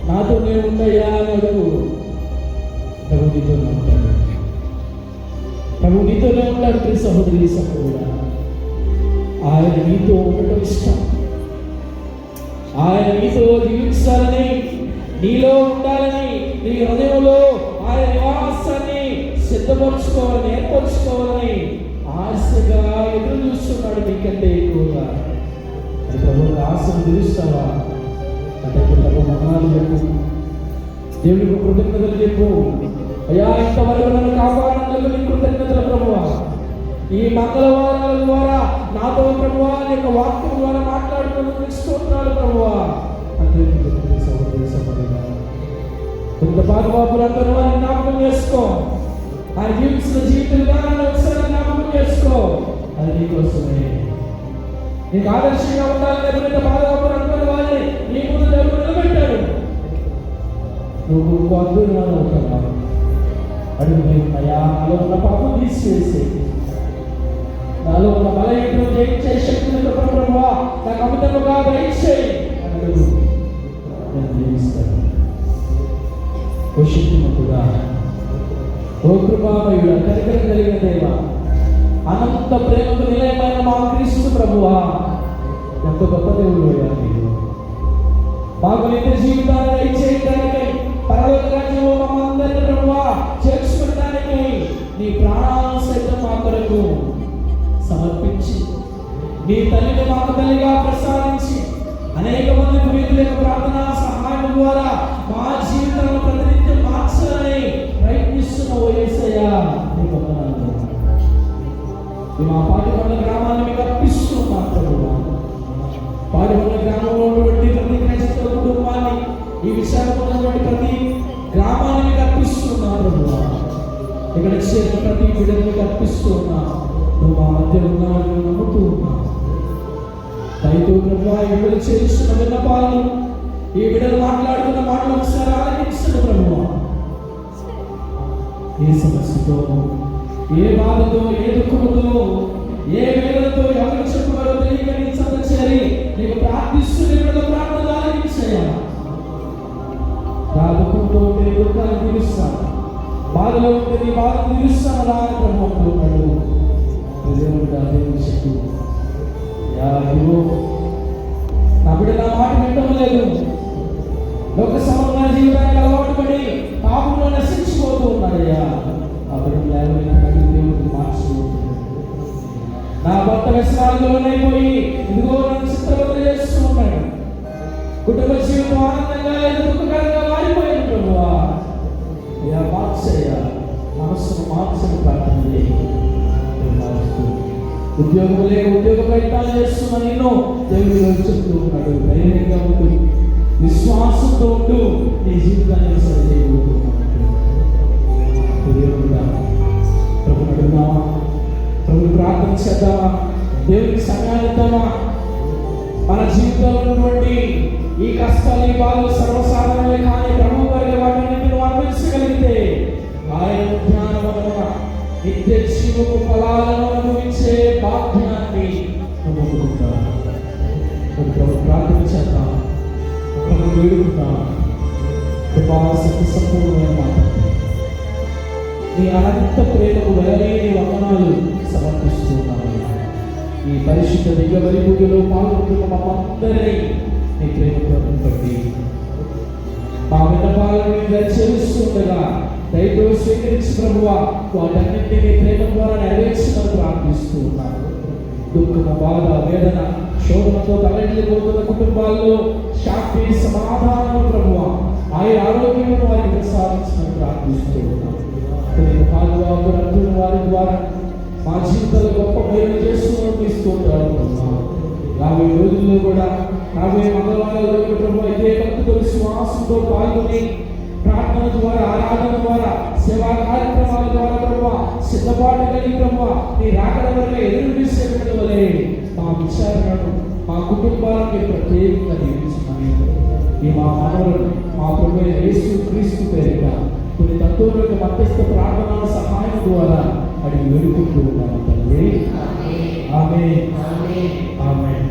నాతో నేను ఉండయ్యా అని అడుగు. నీతోనే ఉంటాడు. ప్రభు నీతోనే ఉంటాడు. ప్రియ సహోదరి సహోదరుడా, ఆయన నీతో ఉండటం ఇష్టం. ఆయన నీతో జీవించాలని, నీలో ఉండాలని, నీ హృదయంలో ఆయన నివాసాన్ని సిద్ధపరచుకోవాలని, ఏర్పరచుకోవాలని ఆశగా ఎదురు చూస్తున్నాడు నీకంటే ఎక్కువగా. అది ప్రభు ఆశను తీరుస్తావా అంటే ప్రభు మనాలు చెప్పు, దేవుడికి కృతజ్ఞతలు చెప్పు. అయ్యా, ఇంతవరకు నన్ను కాపాడినందుకు నీ కృతజ్ఞతలు ప్రభువా. ఈ మంగళవారాల ద్వారా నాతో ప్రభువా నీ యొక్క వాక్యం ద్వారా మాట్లాడుతున్నందుకు స్తోత్రాలు ప్రభువా. అంతే సహోదరి సహోదరుడా, కొంత బాధబాబులందరూ వారిని జ్ఞాపకం చేసుకో. ఆయన జీవించిన జీవితం విధానాన్ని ఒకసారి జ్ఞాపకం చేసుకో. అది నీకోసమే. నీకు ఆదర్శంగా ఉండాలని ఎవరైతే బాధబాబులందరూ వారిని నీ ముందు దేవుడు నిలబెట్టాడు. నువ్వు అద్భుతమైన అవుతావా? అడుగు, అయ్యా నాలో ఉన్న పాపం తీసివేసి, నాలో ఉన్న బలహీనతను జయించే శక్తిని ప్రభువా నాకు అమితముగా దయచేయి అడుగు, నేను జీవిస్తాను. ఓ శక్తిమంతుడా, ఓ కృపామయుడా, కనికరం కలిగిన దేవా, అనంత ప్రేమకు నిలయమైన మా క్రీస్తు ప్రభువా, ఎంత గొప్ప దేవుడు అయ్యా నీవు. మాకు నిత్య జీవితాన్ని దయచేయడానికై, పరలోక రాజ్యంలో మమ్మందరినీ ప్రభువా చేర్చుకోవడానికి నీ ప్రాణాలను సైతం మా కొరకు సమర్పించి, నీ తల్లిని మాకు తల్లిగా ప్రసాదించి, అనేక మంది ప్రీతుల యొక్క ప్రార్థన సహాయం ద్వారా మా జీవితాలను ప్రతినిత్యం మార్చాలని ప్రయత్నిస్తున్న ఓ యేసయ్యా నీ వందనాలు. మా పాటికొండ గ్రామాన్ని మీకు అర్పిస్తున్నాం ప్రభువా. పాటికొండ గ్రామంలో ఉన్నటువంటి ప్రతి క్రైస్తవ కుటుంబాన్ని, ఈ విషయాలు ఉన్నటువంటి ప్రతి గ్రామాన్ని మీకు అర్పిస్తున్నాం ప్రభువా. ఇక్కడ చేసిన ప్రతి బిడ్డని మీకు అర్పిస్తున్నా. నువ్వు మా మధ్య ఉన్నావు నమ్ముతూ ఉన్నా. దయతో ప్రభువా ఈ బిడ్డలు చేస్తున్న విన్నపాలను, ఈ బిడ్డలు మాట్లాడుతున్న మాటలు ఒకసారి ఆలకించండి ప్రభువా. ఏ సమస్యతో, ఏ బాధతో, ఏ దుఃఖముతో, ఏ వేదనతో ఎవరు చెప్పుకోవాలో తెలియక నీ చెంత చేరి నీకు ప్రార్థిస్తున్న ప్రార్థన ఆలకించయ్యా. నా దుఃఖంతో ఉంటే దుఃఖాన్ని తీరుస్తాను, బాధలో ఉంటే నీ బాధను తీరుస్తాను రా అని ప్రభు అంటున్నాడు. ప్రజలుగా దేవుని శక్తి నా బిడ్డ నా మాట వినడం లేదు. లోక సంబంధమైన జీవితానికి అలవాటు పడి పాపంలో నశించిపోతూ ఉన్నాడయ్యా. ఆ బిడ్డ దేవుడికి మార్చిపోతున్నాడు. నా భర్త వ్యసనాలలోనైపోయి ఇదిగో నన్ను చిత్రవద్ద చేస్తూ ఉన్నాడు. కుటుంబ జీవితం ఆనందంగా దుఃఖకరంగా మారిపోయింది ప్రభువా. అయ్యా మార్చయ్యా, మనస్సును మార్చని ప్రార్థన చేయి. ఉద్యోగం లేక ఉద్యోగ ప్రయత్నాలు చేస్తున్న నిన్ను దేవుడు చెప్తూ ఉన్నాడు. ధైర్యంగా ఉంటూ, విశ్వాసంతో ఉంటూ నీ జీవితాన్ని సరి చేయగలుగుతున్నాడు. ప్రభు అడుగుదామా, ప్రభు ప్రార్థన చేద్దామా, దేవుడికి సమయాన్ని ఇద్దామా. మన జీవితంలో ఉన్నటువంటి ఈ కష్టాలు, ఈ బాధలు సర్వసాధారణమే. కానీ ప్రభు వారి వాటిని నువ్వు అనుభవించగలిగితే ఆయన జ్ఞానమున నిత్య జీవపు ఫలాలను అనుభవించే భాగ్యాన్ని నువ్వు పొందుకుంటావు. ప్రభు ప్రార్థన చేద్దాం, ప్రభు వేడుకుందాం. కృపాసక్తి సంపూర్ణమైన మాట, నీ అనంత ప్రేమకు వేలేని వందనాలు సమర్పిస్తున్నాను. ఈ పరిశుద్ధ దివ్య బలి పూజలో పాల్గొంటున్న మమ్మందరినీ నీ ప్రేమతో నింపండి. మా విన్నపాలను చేస్తుండగా దయతో స్వీకరించి ప్రభువా వాటన్నింటినీ ప్రేమ ద్వారా నెరవేర్చమని ప్రార్థిస్తూ ఉన్నాను. దుఃఖము, బాధ, వేదన, శోధనతో తలెళ్ళిపోతున్న కుటుంబాల్లో శాంతి, సమాధానం ప్రభువా ఆయన ఆరోగ్యమును వారికి ప్రసాదించమని ప్రార్థిస్తూ ఉన్నాను. వారి ద్వారా మా జీవితాలు గొప్ప మేలు చేస్తూ రాబోయే రోజుల్లో కూడా, రాబోయే మంగళవారాల్లో ప్రభు ఇదే భక్తితో విశ్వాసంతో పాల్గొని ప్రార్థన ద్వారా, ఆరాధన ద్వారా, సేవా కార్యక్రమాల ద్వారా ప్రభు సిద్ధపాటు కలిగి ప్రభు నీ రాకడ వల్ల ఎదురు చూసే వలె మా విచారణను, మా కుటుంబానికి ప్రత్యేకంగా దీవించున్నాను. ఈ మా మనవలను మా ప్రభు యేసు క్రీస్తు పేరిట కొన్ని తత్వముల యొక్క మధ్యస్థ ప్రార్థన సహాయం ద్వారా అడిగి వేడుకుంటూ ఉన్నాను తండ్రి. ఆమేన్, ఆమేన్.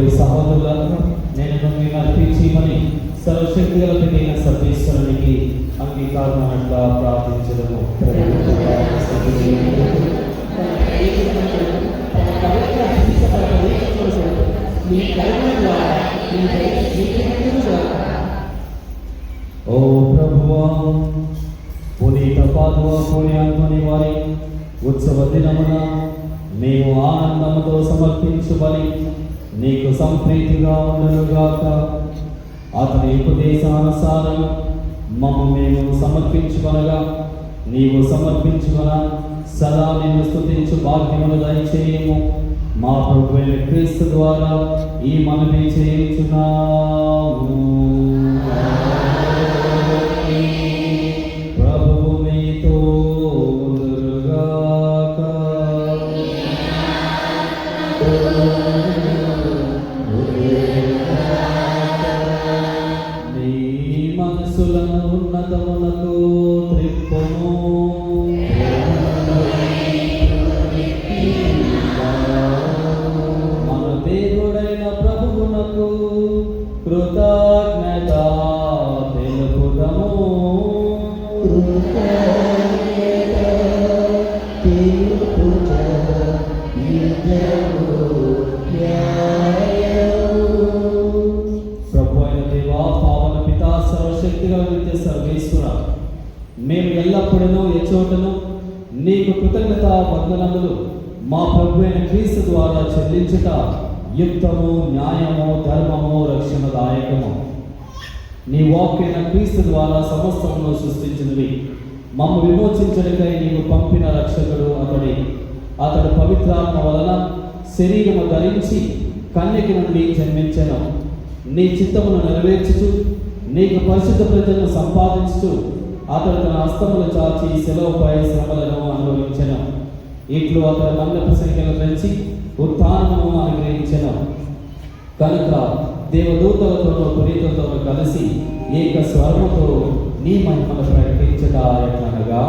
ప్రియ సహోదరులను నేను మీకు అర్పించమని సర్వశక్తి గల పితైన సర్వేశ్వరునికి అంగీకారమైనట్లా ప్రార్థించడము. ఓ ప్రభువా, పునీత పాదువ పుణ్యాత్మని వారి ఉత్సవ దినమున మేము ఆనందముతో సమర్పించు బలి నీకు సంప్రీతిగా ఉండునుగాక. అతని ఉపదేశానుసారం మేము సమర్పించుకొనగా నీవు సమర్పించుకొన సదా నిన్ను స్తుతించు భాగ్యమును దయచేయము. మా ప్రభువైన క్రీస్తు ద్వారా ఈ మనవి చేయుచున్నాము. ప్రభువు మీతో ఉండునుగాక. నీ మనసులను ఉన్నతమునకు త్రిప్పుము. మన దేవుడైన ప్రభువునకు కృతజ్ఞత తెలుపుదము. ప్రభు అయిన దేవా, పావన పితా, సర్వశక్తిగల నిత్య సర్వేశ్వర, మేము ఎల్లప్పుడూ ఎచ్చోటను నీకు కృతజ్ఞత వందనములు మా ప్రభు అయిన క్రీస్తు ద్వారా చెల్లించుట యుక్తము, న్యాయము, ధర్మము, రక్షణదాయకము. నీ వాక్యైన క్రీస్తు ద్వారా సమస్తమును సృష్టించినవి. మమ్ము విమోచించడానికై నీవు పంపిన రక్షకుడు అతడు పవిత్రాత్మ వలన శరీరము ధరించి కన్యక నుండి జన్మించెను. నీ చిత్తమును నెరవేర్చుచు నీకు పరిశుద్ధ ప్రజలను సంపాదించుచు అతడు తన హస్తములు చాచి సెలవుపై శ్రమలను అనుభవించెను. ఇట్లు అతడు మన్నపు సంఖ్యను పెంచి ఉత్థానమును అనుగ్రహించెను. కనుక దేవదూతలతోనూ పునీతులతోనూ కలిసి ఏక స్వరముతో నీ మహిమను ప్రకటించట ఎట్లనగా,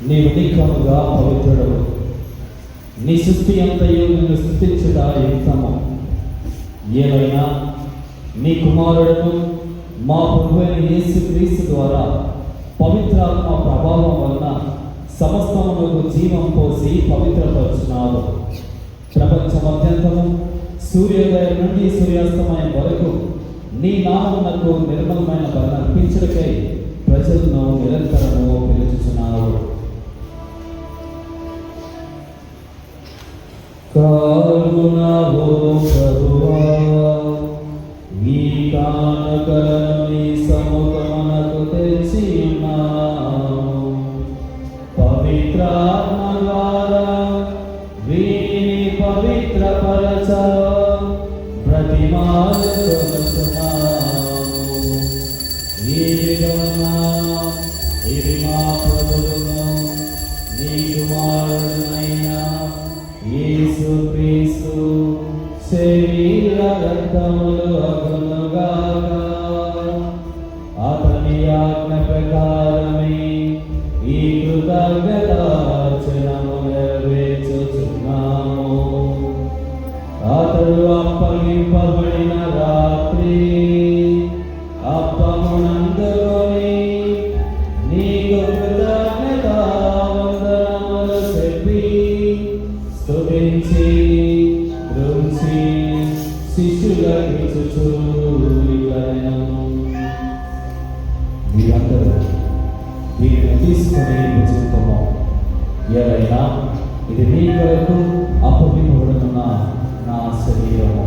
నీవు నిఖముగా పవిత్రుడవు. నీ సృష్టి అంతయు నిన్ను స్తుతించుట యుక్తము. ఏవైనా నీ కుమారుడును మా ప్రభువైన యేసు క్రీస్తు ద్వారా పవిత్రాత్మ ప్రభావం వలన సమస్తమునకు జీవం పోసి పవిత్రపరుచున్నావు. ప్రపంచమత్యంతము సూర్యోదయం నుండి సూర్యాస్తమయం వరకు నీ నామమునకు నిర్మలమైన బలి అర్పించుటకై ప్రజలను నిరంతరము పిలుచుచున్నావు. కరుణావో ప్రభువా, ఈ కాలమున కానుకలను నీ సముఖమునకు తెచ్చి ఉన్నాము. పవిత్రాత్మ ద్వారా వీరిని పవిత్రపరచ బ్రతిమాలుకొనుచున్నాము. ఈ విధముగా ఇది మా ప్రభువును నీ కుమారుడైన యేసుక్రీస్తు శరీర రక్తములు అగునుగాక. అతని ఆజ్ఞ ప్రకారమే ఈ కృతజ్ఞతార్చనము నెరవేర్చుచున్నాము. అతడు అప్పగింపబడిన రాత్రి అప్పమునందుకొని నీకు కృతజ్ఞతావందనములు చెప్పి స్తుతించి దృంచి శిష్యులకిచ్చుచు ఇట్లనెను, మీరందరూ దీనిని తీసుకొని భుజింతుము. ఎవరైనా ఇది మీ కొరకు అప్పగింపబడుతున్న నా శరీరము.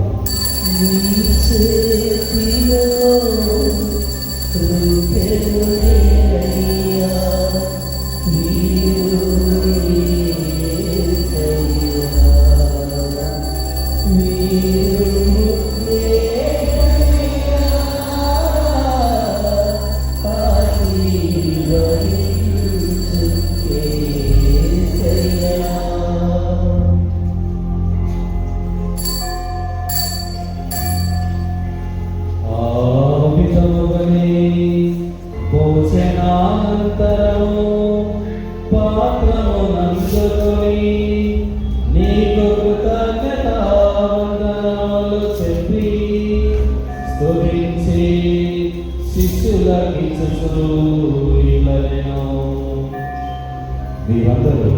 భోజనానంతరము పాత్రమునందుకొని నీకు కృతజ్ఞతావందనములు చెప్పి స్తుతించి శిష్యులకిచ్చుచు ఇట్లనెను, మీరందరూ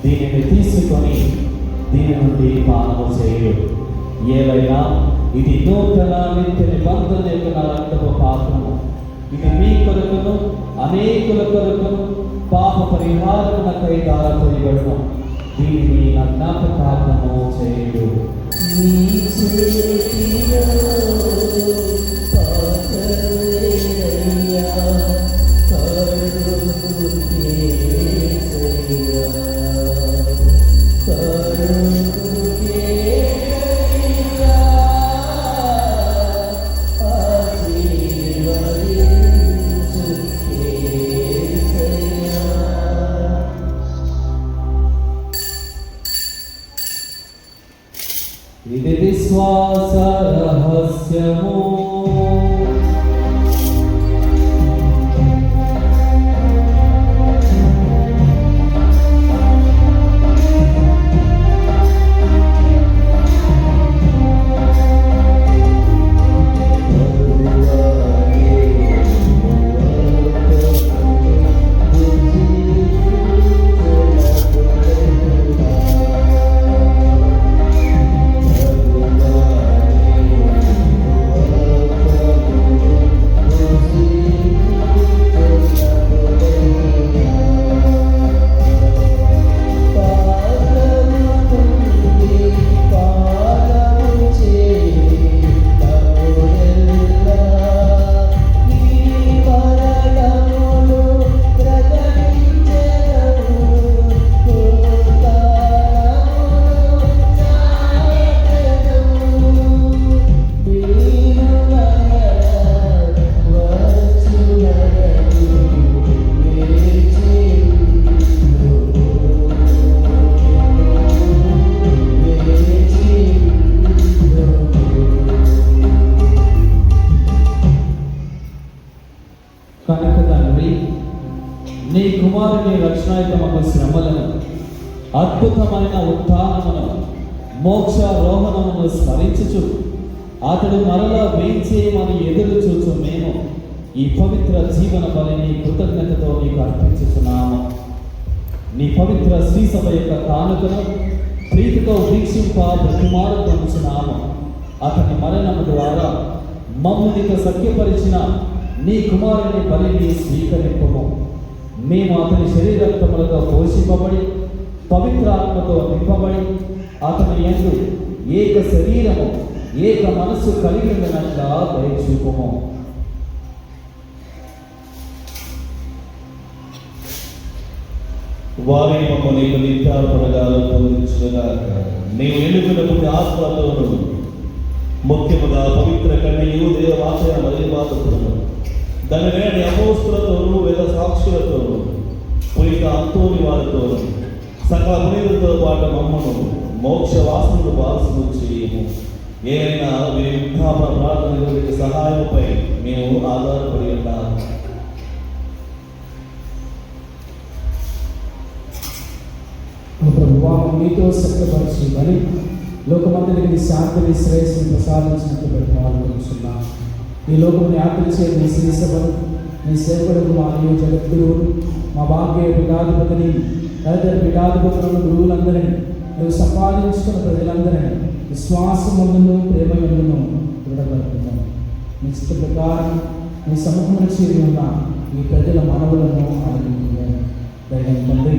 దీనిని తీసుకొని దీని నుండి పానము చేయు. ఏవైనా ఇది నూతన నిత్య నిబంధన యొక్క నా రక్తపు పాత్రము. ఇది మీ కొరకును అనేకుల కొరకును పాప పరిహారమునకై దారపోయబడును. దీనిని నా జ్ఞాపకార్థము చేయుడు. ఇది విశ్వాస రహస్యము. కనుక తండ్రి, నీ కుమారుని రక్షణాయుతమకు శ్రమలను, అద్భుతమైన ఉత్థానమును, మోక్షారోహణమును స్మరించుచు అతడు మరలా వేంచేయమని ఎదురు చూచు మేము ఈ పవిత్ర జీవన బలిని కృతజ్ఞతతో నీకు అర్పించుచున్నాము. నీ పవిత్ర శ్రీసభ యొక్క కానుకను ప్రీతితో వీక్షింప బ్రతిమాలుకొనుచున్నాము. అతని మరణము ద్వారా మమ్ము నీకు సఖ్యపరిచిన నీ కుమారుని బలిని స్వీకరింపము. మేము అతని శరీరక్తములతో పోషింపబడి పవిత్ర ఆత్మతో నింపబడి అతని యందు ఏక శరీరము ఏక మనసు కలిగి ఉన్నట్లా దయచూపము. వారి మమ్మ నీకు నిత్యార్పణగా పొందించుగాక. నీవు ఎన్నుకున్నప్పుడు ఆత్మతోను ముఖ్యముగా పవిత్ర కన్యయు దేవవాచయ మలిబాతతోను దాని నేటి అపోస్తులతోనూ వేద సాక్షులతోనూ పునీత అంతోని వారితోనూ సకల పునీతులతో పాటు మమ్మను మోక్ష వాసనలు వారసులు చేయము. ఏమైనా మీ విజ్ఞాపన ప్రార్థన సహాయంపై మేము ఆధారపడి ఉన్నాము. వివాహం మీతో సత్యపరిచి మరి లోకమంతటికి శాంతిని శ్రేయస్సుని ప్రసాదించినట్టు పెట్టుకోవాలనుకుంటున్నాం. ఈ లోకంలో యాత్రించే నీ శ్రీసభను నీ సేవకుడు మా జగద్గురు మా భాగ్య పీఠాధిపతిని తదితర పీఠాధిపతులను గురువులందరినీ నువ్వు సంపాదించుకున్న ప్రజలందరినీ విశ్వాసములను ప్రేమలను దృఢపడుతున్నాం. నీ ఇష్ట ప్రకారం నీ సముఖమును చేరి ఉన్న ఈ ప్రజల మనవులను ఆనందించారు. దైవం తండ్రి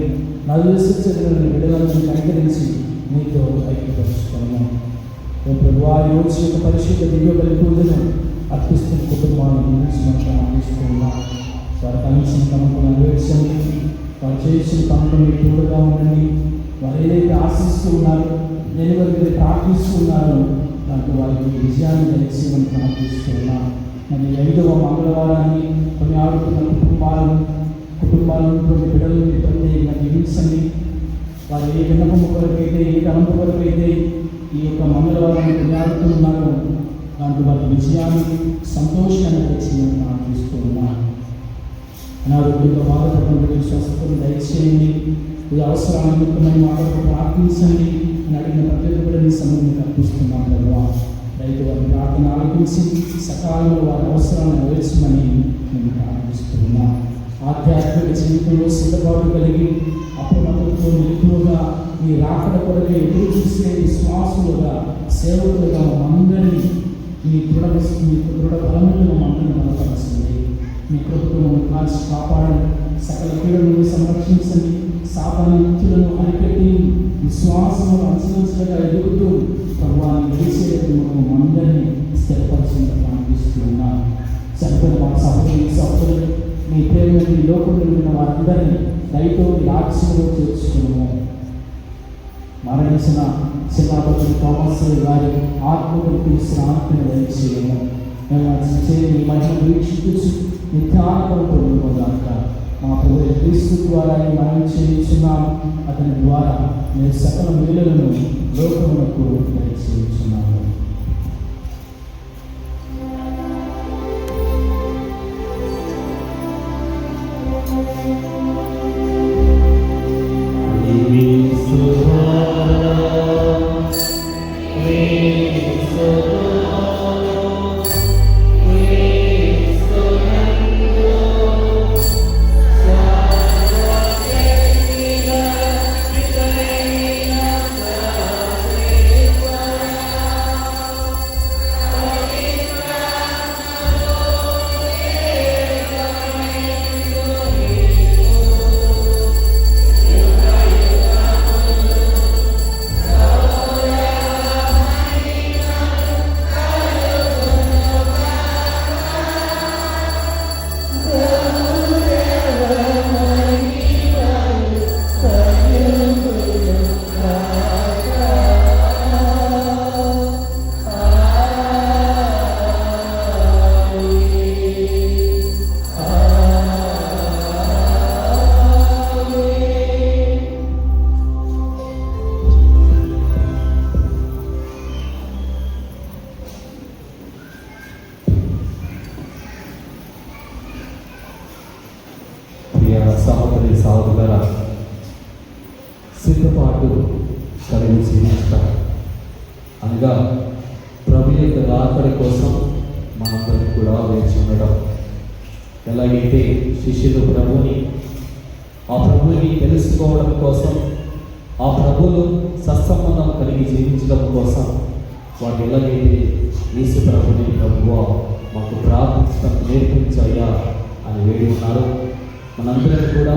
నలుచరిన బిడ్డలను కనికరించి నీతో ఐక్యపరుచుకున్నాము. ఓ ప్రభువా, ఈ రోజు యొక్క పరిశుద్ధ దివ్య బలి పూజను అర్పిస్తున్న కుటుంబాన్ని గురించి మనకు అందిస్తున్నాం. వారికి అందించిన తమకు నెరవేర్చండి. వారు చేసిన తమకు మీకు తోడుగా ఉండండి. వారు ఏదైతే ఆశిస్తూ ఉన్నారో, నేను వారికి ప్రార్థిస్తూ ఉన్నారో నాకు వారికి విజయాన్ని తెలిసి మనం ప్రార్థిస్తున్నాం. మరి 5వ మంగళవారాన్ని కొన్ని ఆడుతున్న కుటుంబాలను బిడ్డలను ప్రత్యేకంగా దీవించండి. వారు ఏ విన్నపము కొరకైతే, ఏ తలంపు కొరకైతే ఈ యొక్క మంగళవారాన్ని కొనియాడుతున్నారో దాంట్లో వారి విజయాన్ని సంతోషాన్ని తెచ్చి ప్రార్థిస్తూ ఉన్నాను. అనారోగ్యంతో బాధపడిన స్వస్థతను దయచేయండి. ఈ అవసరాన్ని నిమిత్తమై మాటకు ప్రార్థించండి అని అడిగిన ప్రతి ఒక్కరిని సమయం కల్పిస్తున్నాం కదా. రైతు వారి ప్రార్థన ఆలకించి సకాలంలో వారి అవసరాలను నెరవేర్చమని నేను ప్రార్థిస్తున్నాను. ఆధ్యాత్మిక జీవితంలో సిద్ధపాటు కలిగి అప్రమత్తంతో నిలుపుగా మీ రాకడ కొరకే ఎదురు చూసే విశ్వాసులుగా సేవకులుగా అందరినీ మీ దృఢ బలములను మంటను బలపరచండి. మీ కృపను కాల్చి కాపాడండి. సకల పీడలను సంరక్షించండి. శాపానిత్తులను అరిపెట్టి విశ్వాసములు అంచనంచలుగా ఎదుగుతూ ప్రభువాన్ని గెలిచేటప్పుడు అందరినీ స్థిరపరచండి ప్రార్థిస్తున్నాను. చనిపోయిన మా సహోదరులు మీ ప్రేమ మీ లోకంలో ఉన్న వారందరినీ దయతో యాక్షలో చేర్చుకున్నాము. మరణించిన చిన్నపతి థామస్ గారి ఆత్మకు విశ్రాంతిని దయచేయము. మేము మహిమ వీక్షించు నిత్యానందం పొందుకోగాక. మా ప్రభు క్రీస్తు ద్వారా మనం చేయించున్నాం. అతని ద్వారా మేము సకల మేలులను లోకములకు దయచేయించున్నాము. సహోదరులారా, సిద్ధపాటు కలిగి జీవిస్తారు అనగా ప్రభు యొక్క రాకడ కోసం మనందరం కూడా వేచి ఉండడం. ఎలాగైతే శిష్యులు ఆ ప్రభుని తెలుసుకోవడం కోసం, ఆ ప్రభులు సత్సంబంధం కలిగి జీవించడం కోసం వాడు ఎలాగైతే యేసు ప్రభుని ప్రభువా మాకు ప్రార్థించడం నేర్పించాయా అని వేడి ఉన్నారు. మనందరం కూడా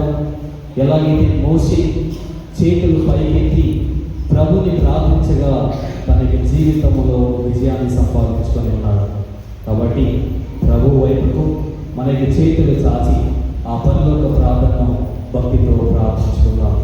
ఎలాగైతే మోసే చేతులు పైకెత్తి ప్రభుని ప్రార్థించగా తనకి జీవితంలో విజయాన్ని సంపాదించుకొని ఉన్నాడు. కాబట్టి ప్రభు వైపుకు మనకి చేతులు చాచి ఆ పరలోక ప్రార్థనను భక్తితో ప్రార్థించుకుందాం.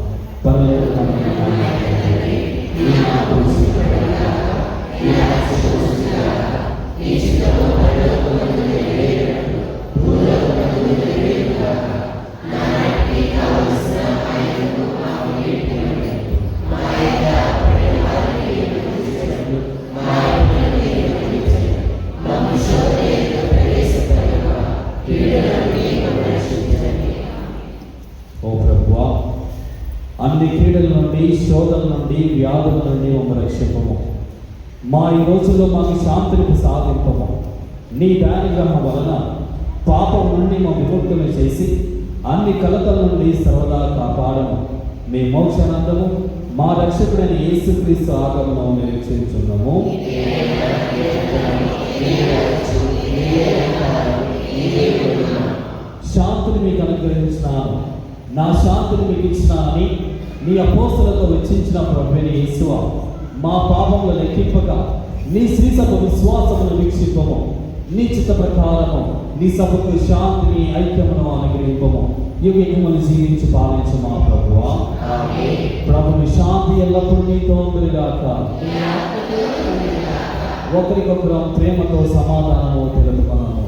ఓ ప్రభువా, అన్ని కీడుల నుండి, శోధల నుండి, వ్యాధుల నుండి మమ్మల్ని రక్షింపము. మా ఈ రోజుల్లో మాకు శాంతిని సాధింపము. నీ దానిగ్రహం వలన పాపం నుండి మా విముక్తులు చేసి అన్ని కలతల నుండి సర్వదా కాపాడము. మీ మోక్షానందము మా రక్షకుడైన యేసుక్రీస్తు ఆగమనం నిరీక్షించున్నాము. శాంతిని మీకు అనుగ్రహించినాను, నా శాంతిని మీకు ఇచ్చినానని నీ అపోస్తలతో వెచ్చించిన ప్రభువైన యేసువా, మా పాపములు లెక్కింపగా నీ శ్రీ సభ విశ్వాసమును వీక్షింపము. నీ చిత్త ప్రకారము నీ సభకు శాంతిని, ఐక్యమును అనుగ్రహింపము. యుగములు జీవించి పాలించు మా ప్రభువా. ప్రభుని శాంతి ఎల్లప్పుడూ నీతో ఉండుగాక. ఒకరికొకరు ప్రేమతో సమాధానము తెలుపుకున్నాము.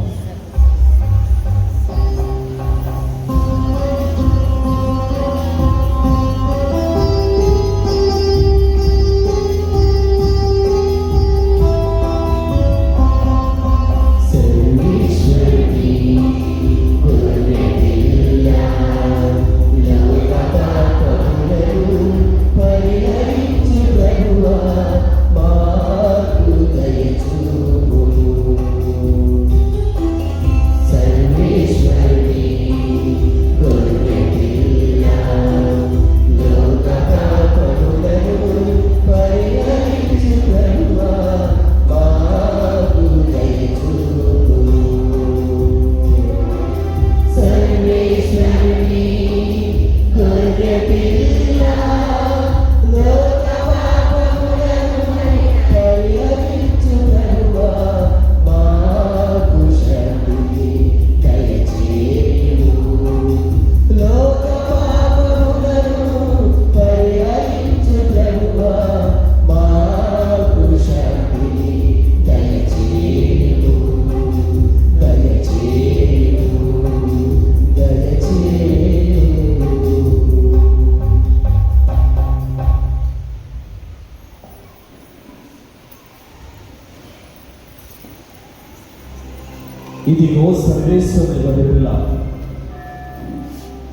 ఇదిగో సర్వేశ్వరుని గొర్రెపిల్ల,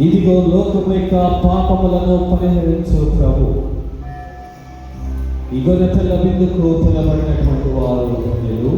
ఇదిగో లోకము యొక్క పాపములను పరిహరించు ప్రభు. ఈ గొర్రెపిల్ల విందుకు పిలబడినటువంటి వారు ధన్యులు.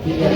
Kita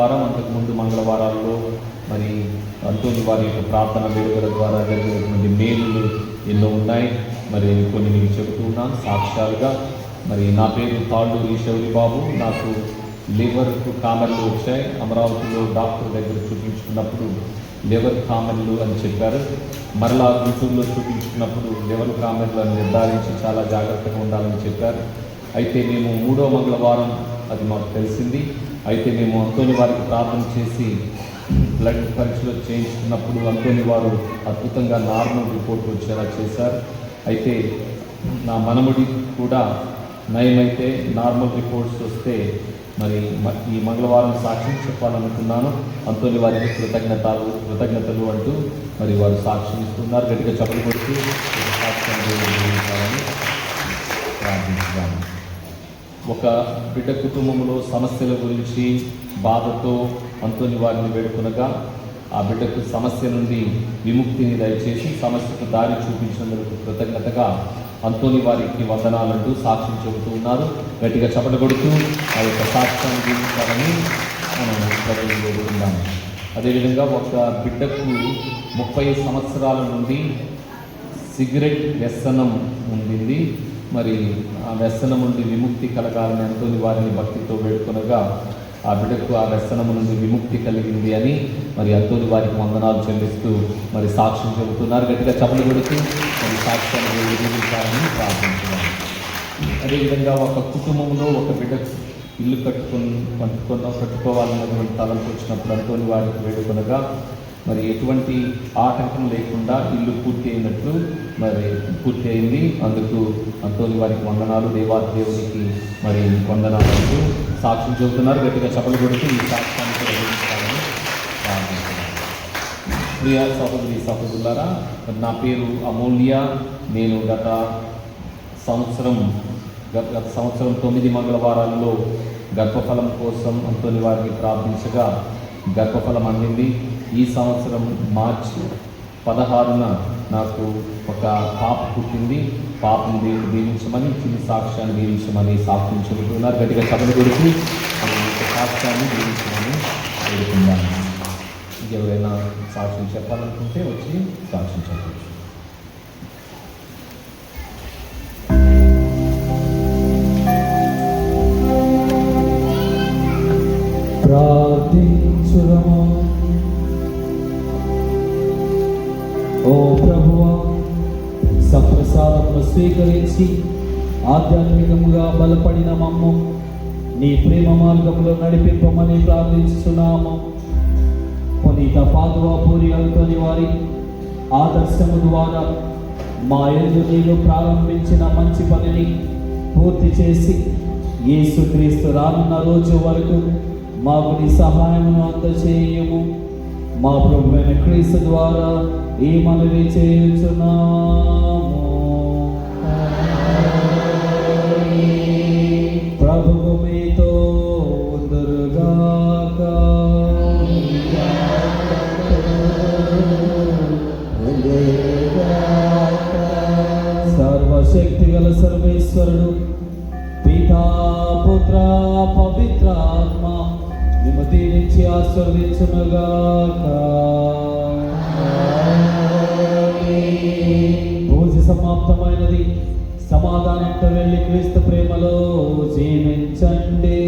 మంగళవారం, అంతకుముందు మంగళవారాల్లో మరి అంతోని వారి యొక్క ప్రార్థన వేడుకల ద్వారా జరిగినటువంటి మేలులు ఎన్నో ఉన్నాయి. మరి కొన్ని మీకు చెబుతూ ఉన్నాను సాక్ష్యాలుగా. మరి నా పేరు తాళ్ళూరి శౌరి బాబు. నాకు లివర్కు కామెర్లు వచ్చాయి. అమరావతిలో డాక్టర్ దగ్గర చూపించుకున్నప్పుడు లివర్ కామెర్లు అని చెప్పారు. మరలా గుంటూరులో చూపించుకున్నప్పుడు లివర్ కామెర్లు అని నిర్ధారించి చాలా జాగ్రత్తగా ఉండాలని చెప్పారు. అయితే మేము 3వ మంగళవారం అది మాకు తెలిసింది. అయితే మేము అంతోని వారికి ప్రార్థన చేసి బ్లడ్ పరీక్షలు చేయించుకున్నప్పుడు అంతోని వారు అద్భుతంగా నార్మల్ రిపోర్ట్ వచ్చేలా చేశారు. అయితే నా మనముడి కూడా నయమైతే నార్మల్ రిపోర్ట్స్ వస్తే మరి ఈ మంగళవారం సాక్ష్యం చెప్పాలనుకున్నాను. అంతోని వారికి కృతజ్ఞతలు అంటూ మరి వారు సాక్ష్యం ఇస్తున్నారు. గట్టిగా చప్పట్లు కొడుతూ సాక్ష్యం చేయాలని ప్రార్థించున్నాను. ఒక బిడ్డ కుటుంబంలో సమస్యల గురించి బాధతో అంతోని వారిని వేడుకొనగా ఆ బిడ్డకు సమస్య నుండి విముక్తిని దయచేసి సమస్యకు దారి చూపించినందుకు కృతజ్ఞతగా అంతోని వారికి వందనాలంటూ సాక్ష్యం చెబుతూ ఉన్నారు. గట్టిగా చప్పట్లు కొడుతూ ఆ యొక్క సాక్ష్యాన్ని జీవించాలని మనం ప్రజలు వేడుకుందాము. అదేవిధంగా ఒక బిడ్డకు 30 సంవత్సరాల నుండి సిగరెట్ వ్యసనం ఉండింది. మరి ఆ వ్యసనం నుండి విముక్తి కలగాలని అంతోని వారిని భక్తితో వేడుకొనగా ఆ బిడ్డకు ఆ వ్యసనం నుండి విముక్తి కలిగింది అని మరి అంతోని వారికి వందనాలు చెల్లిస్తూ మరి సాక్ష్యం చెబుతున్నారు. గట్టిగా చప్పట్లు కొడుతూ మరి సాక్ష్యాన్ని నిర్వహించాలని ప్రార్థించున్నాను. అదేవిధంగా ఒక కుటుంబంలో ఒక బిడ్డకు ఇల్లు కట్టుకోవాలన్నటువంటి తలంపు వచ్చినప్పుడు అంతోని వారికి వేడుకొనగా మరి ఎటువంటి ఆటంకం లేకుండా ఇల్లు పూర్తి అయినట్లు మరి పూర్తి అయింది. అందుకు అంతోని వారికి వందనాలు, దేవాదేవునికి మరి వందనాలు అంటూ సాక్ష్యం చెబుతున్నారు. గట్టిగా చప్పట్లు కొడుతూ ఈ సాక్ష్యాన్ని నిర్వహించాలని ప్రార్థిస్తున్నాను. ప్రియ సహోదరులారా, నా పేరు అమూల్య. నేను గత సంవత్సరం 9 మంగళవారాల్లో గర్భఫలం కోసం అంతోని వారిని ప్రార్థించగా గర్భఫలం అందింది. ఈ సంవత్సరం మార్చి 16న నాకు ఒక పాప పుట్టింది. పాపను దీవించమని, చిన్న సాక్ష్యాన్ని దీవించమని సాక్ష్యం చెబుతున్నారు. గట్టిగా చప్పట్లు కొడుతూ సాక్ష్యాన్ని దీవించమని వేడుకుందాను. ఎవరైనా సాక్ష్యం చెప్పాలనుకుంటే వచ్చి సాక్ష్యం చెప్పవచ్చు. ప్రార్థించుదము. ఓ ప్రభువా, సప్రసాదమును స్వీకరించి ఆధ్యాత్మికముగా బలపడిన మమ్ము నీ ప్రేమ మార్గంలో నడిపింపమని ప్రార్థించుతున్నాము. పునీత పాదువాపూరి అంతోని వారి ఆదర్శము ద్వారా మా యందు నీవు ప్రారంభించిన మంచి పనిని పూర్తి చేసి యేసుక్రీస్తు రానున్న రోజు వరకు మాకు నీ సహాయమును అందచేయము. మా ప్రభువైన క్రీస్తు ద్వారా ఈ మనవి చేయుచున్నాము. ప్రభువు మీతో ఉందురుగాక. సర్వశక్తిగల సర్వేశ్వరుడు పితా పుత్ర పవిత్రాత్మ మిమ్ము దీవించి ఆశీర్వదించునుగాక. పూజ సమాప్తమైనది. సమాధానంతో వెళ్ళి క్రీస్తు ప్రేమలో జీవించండి.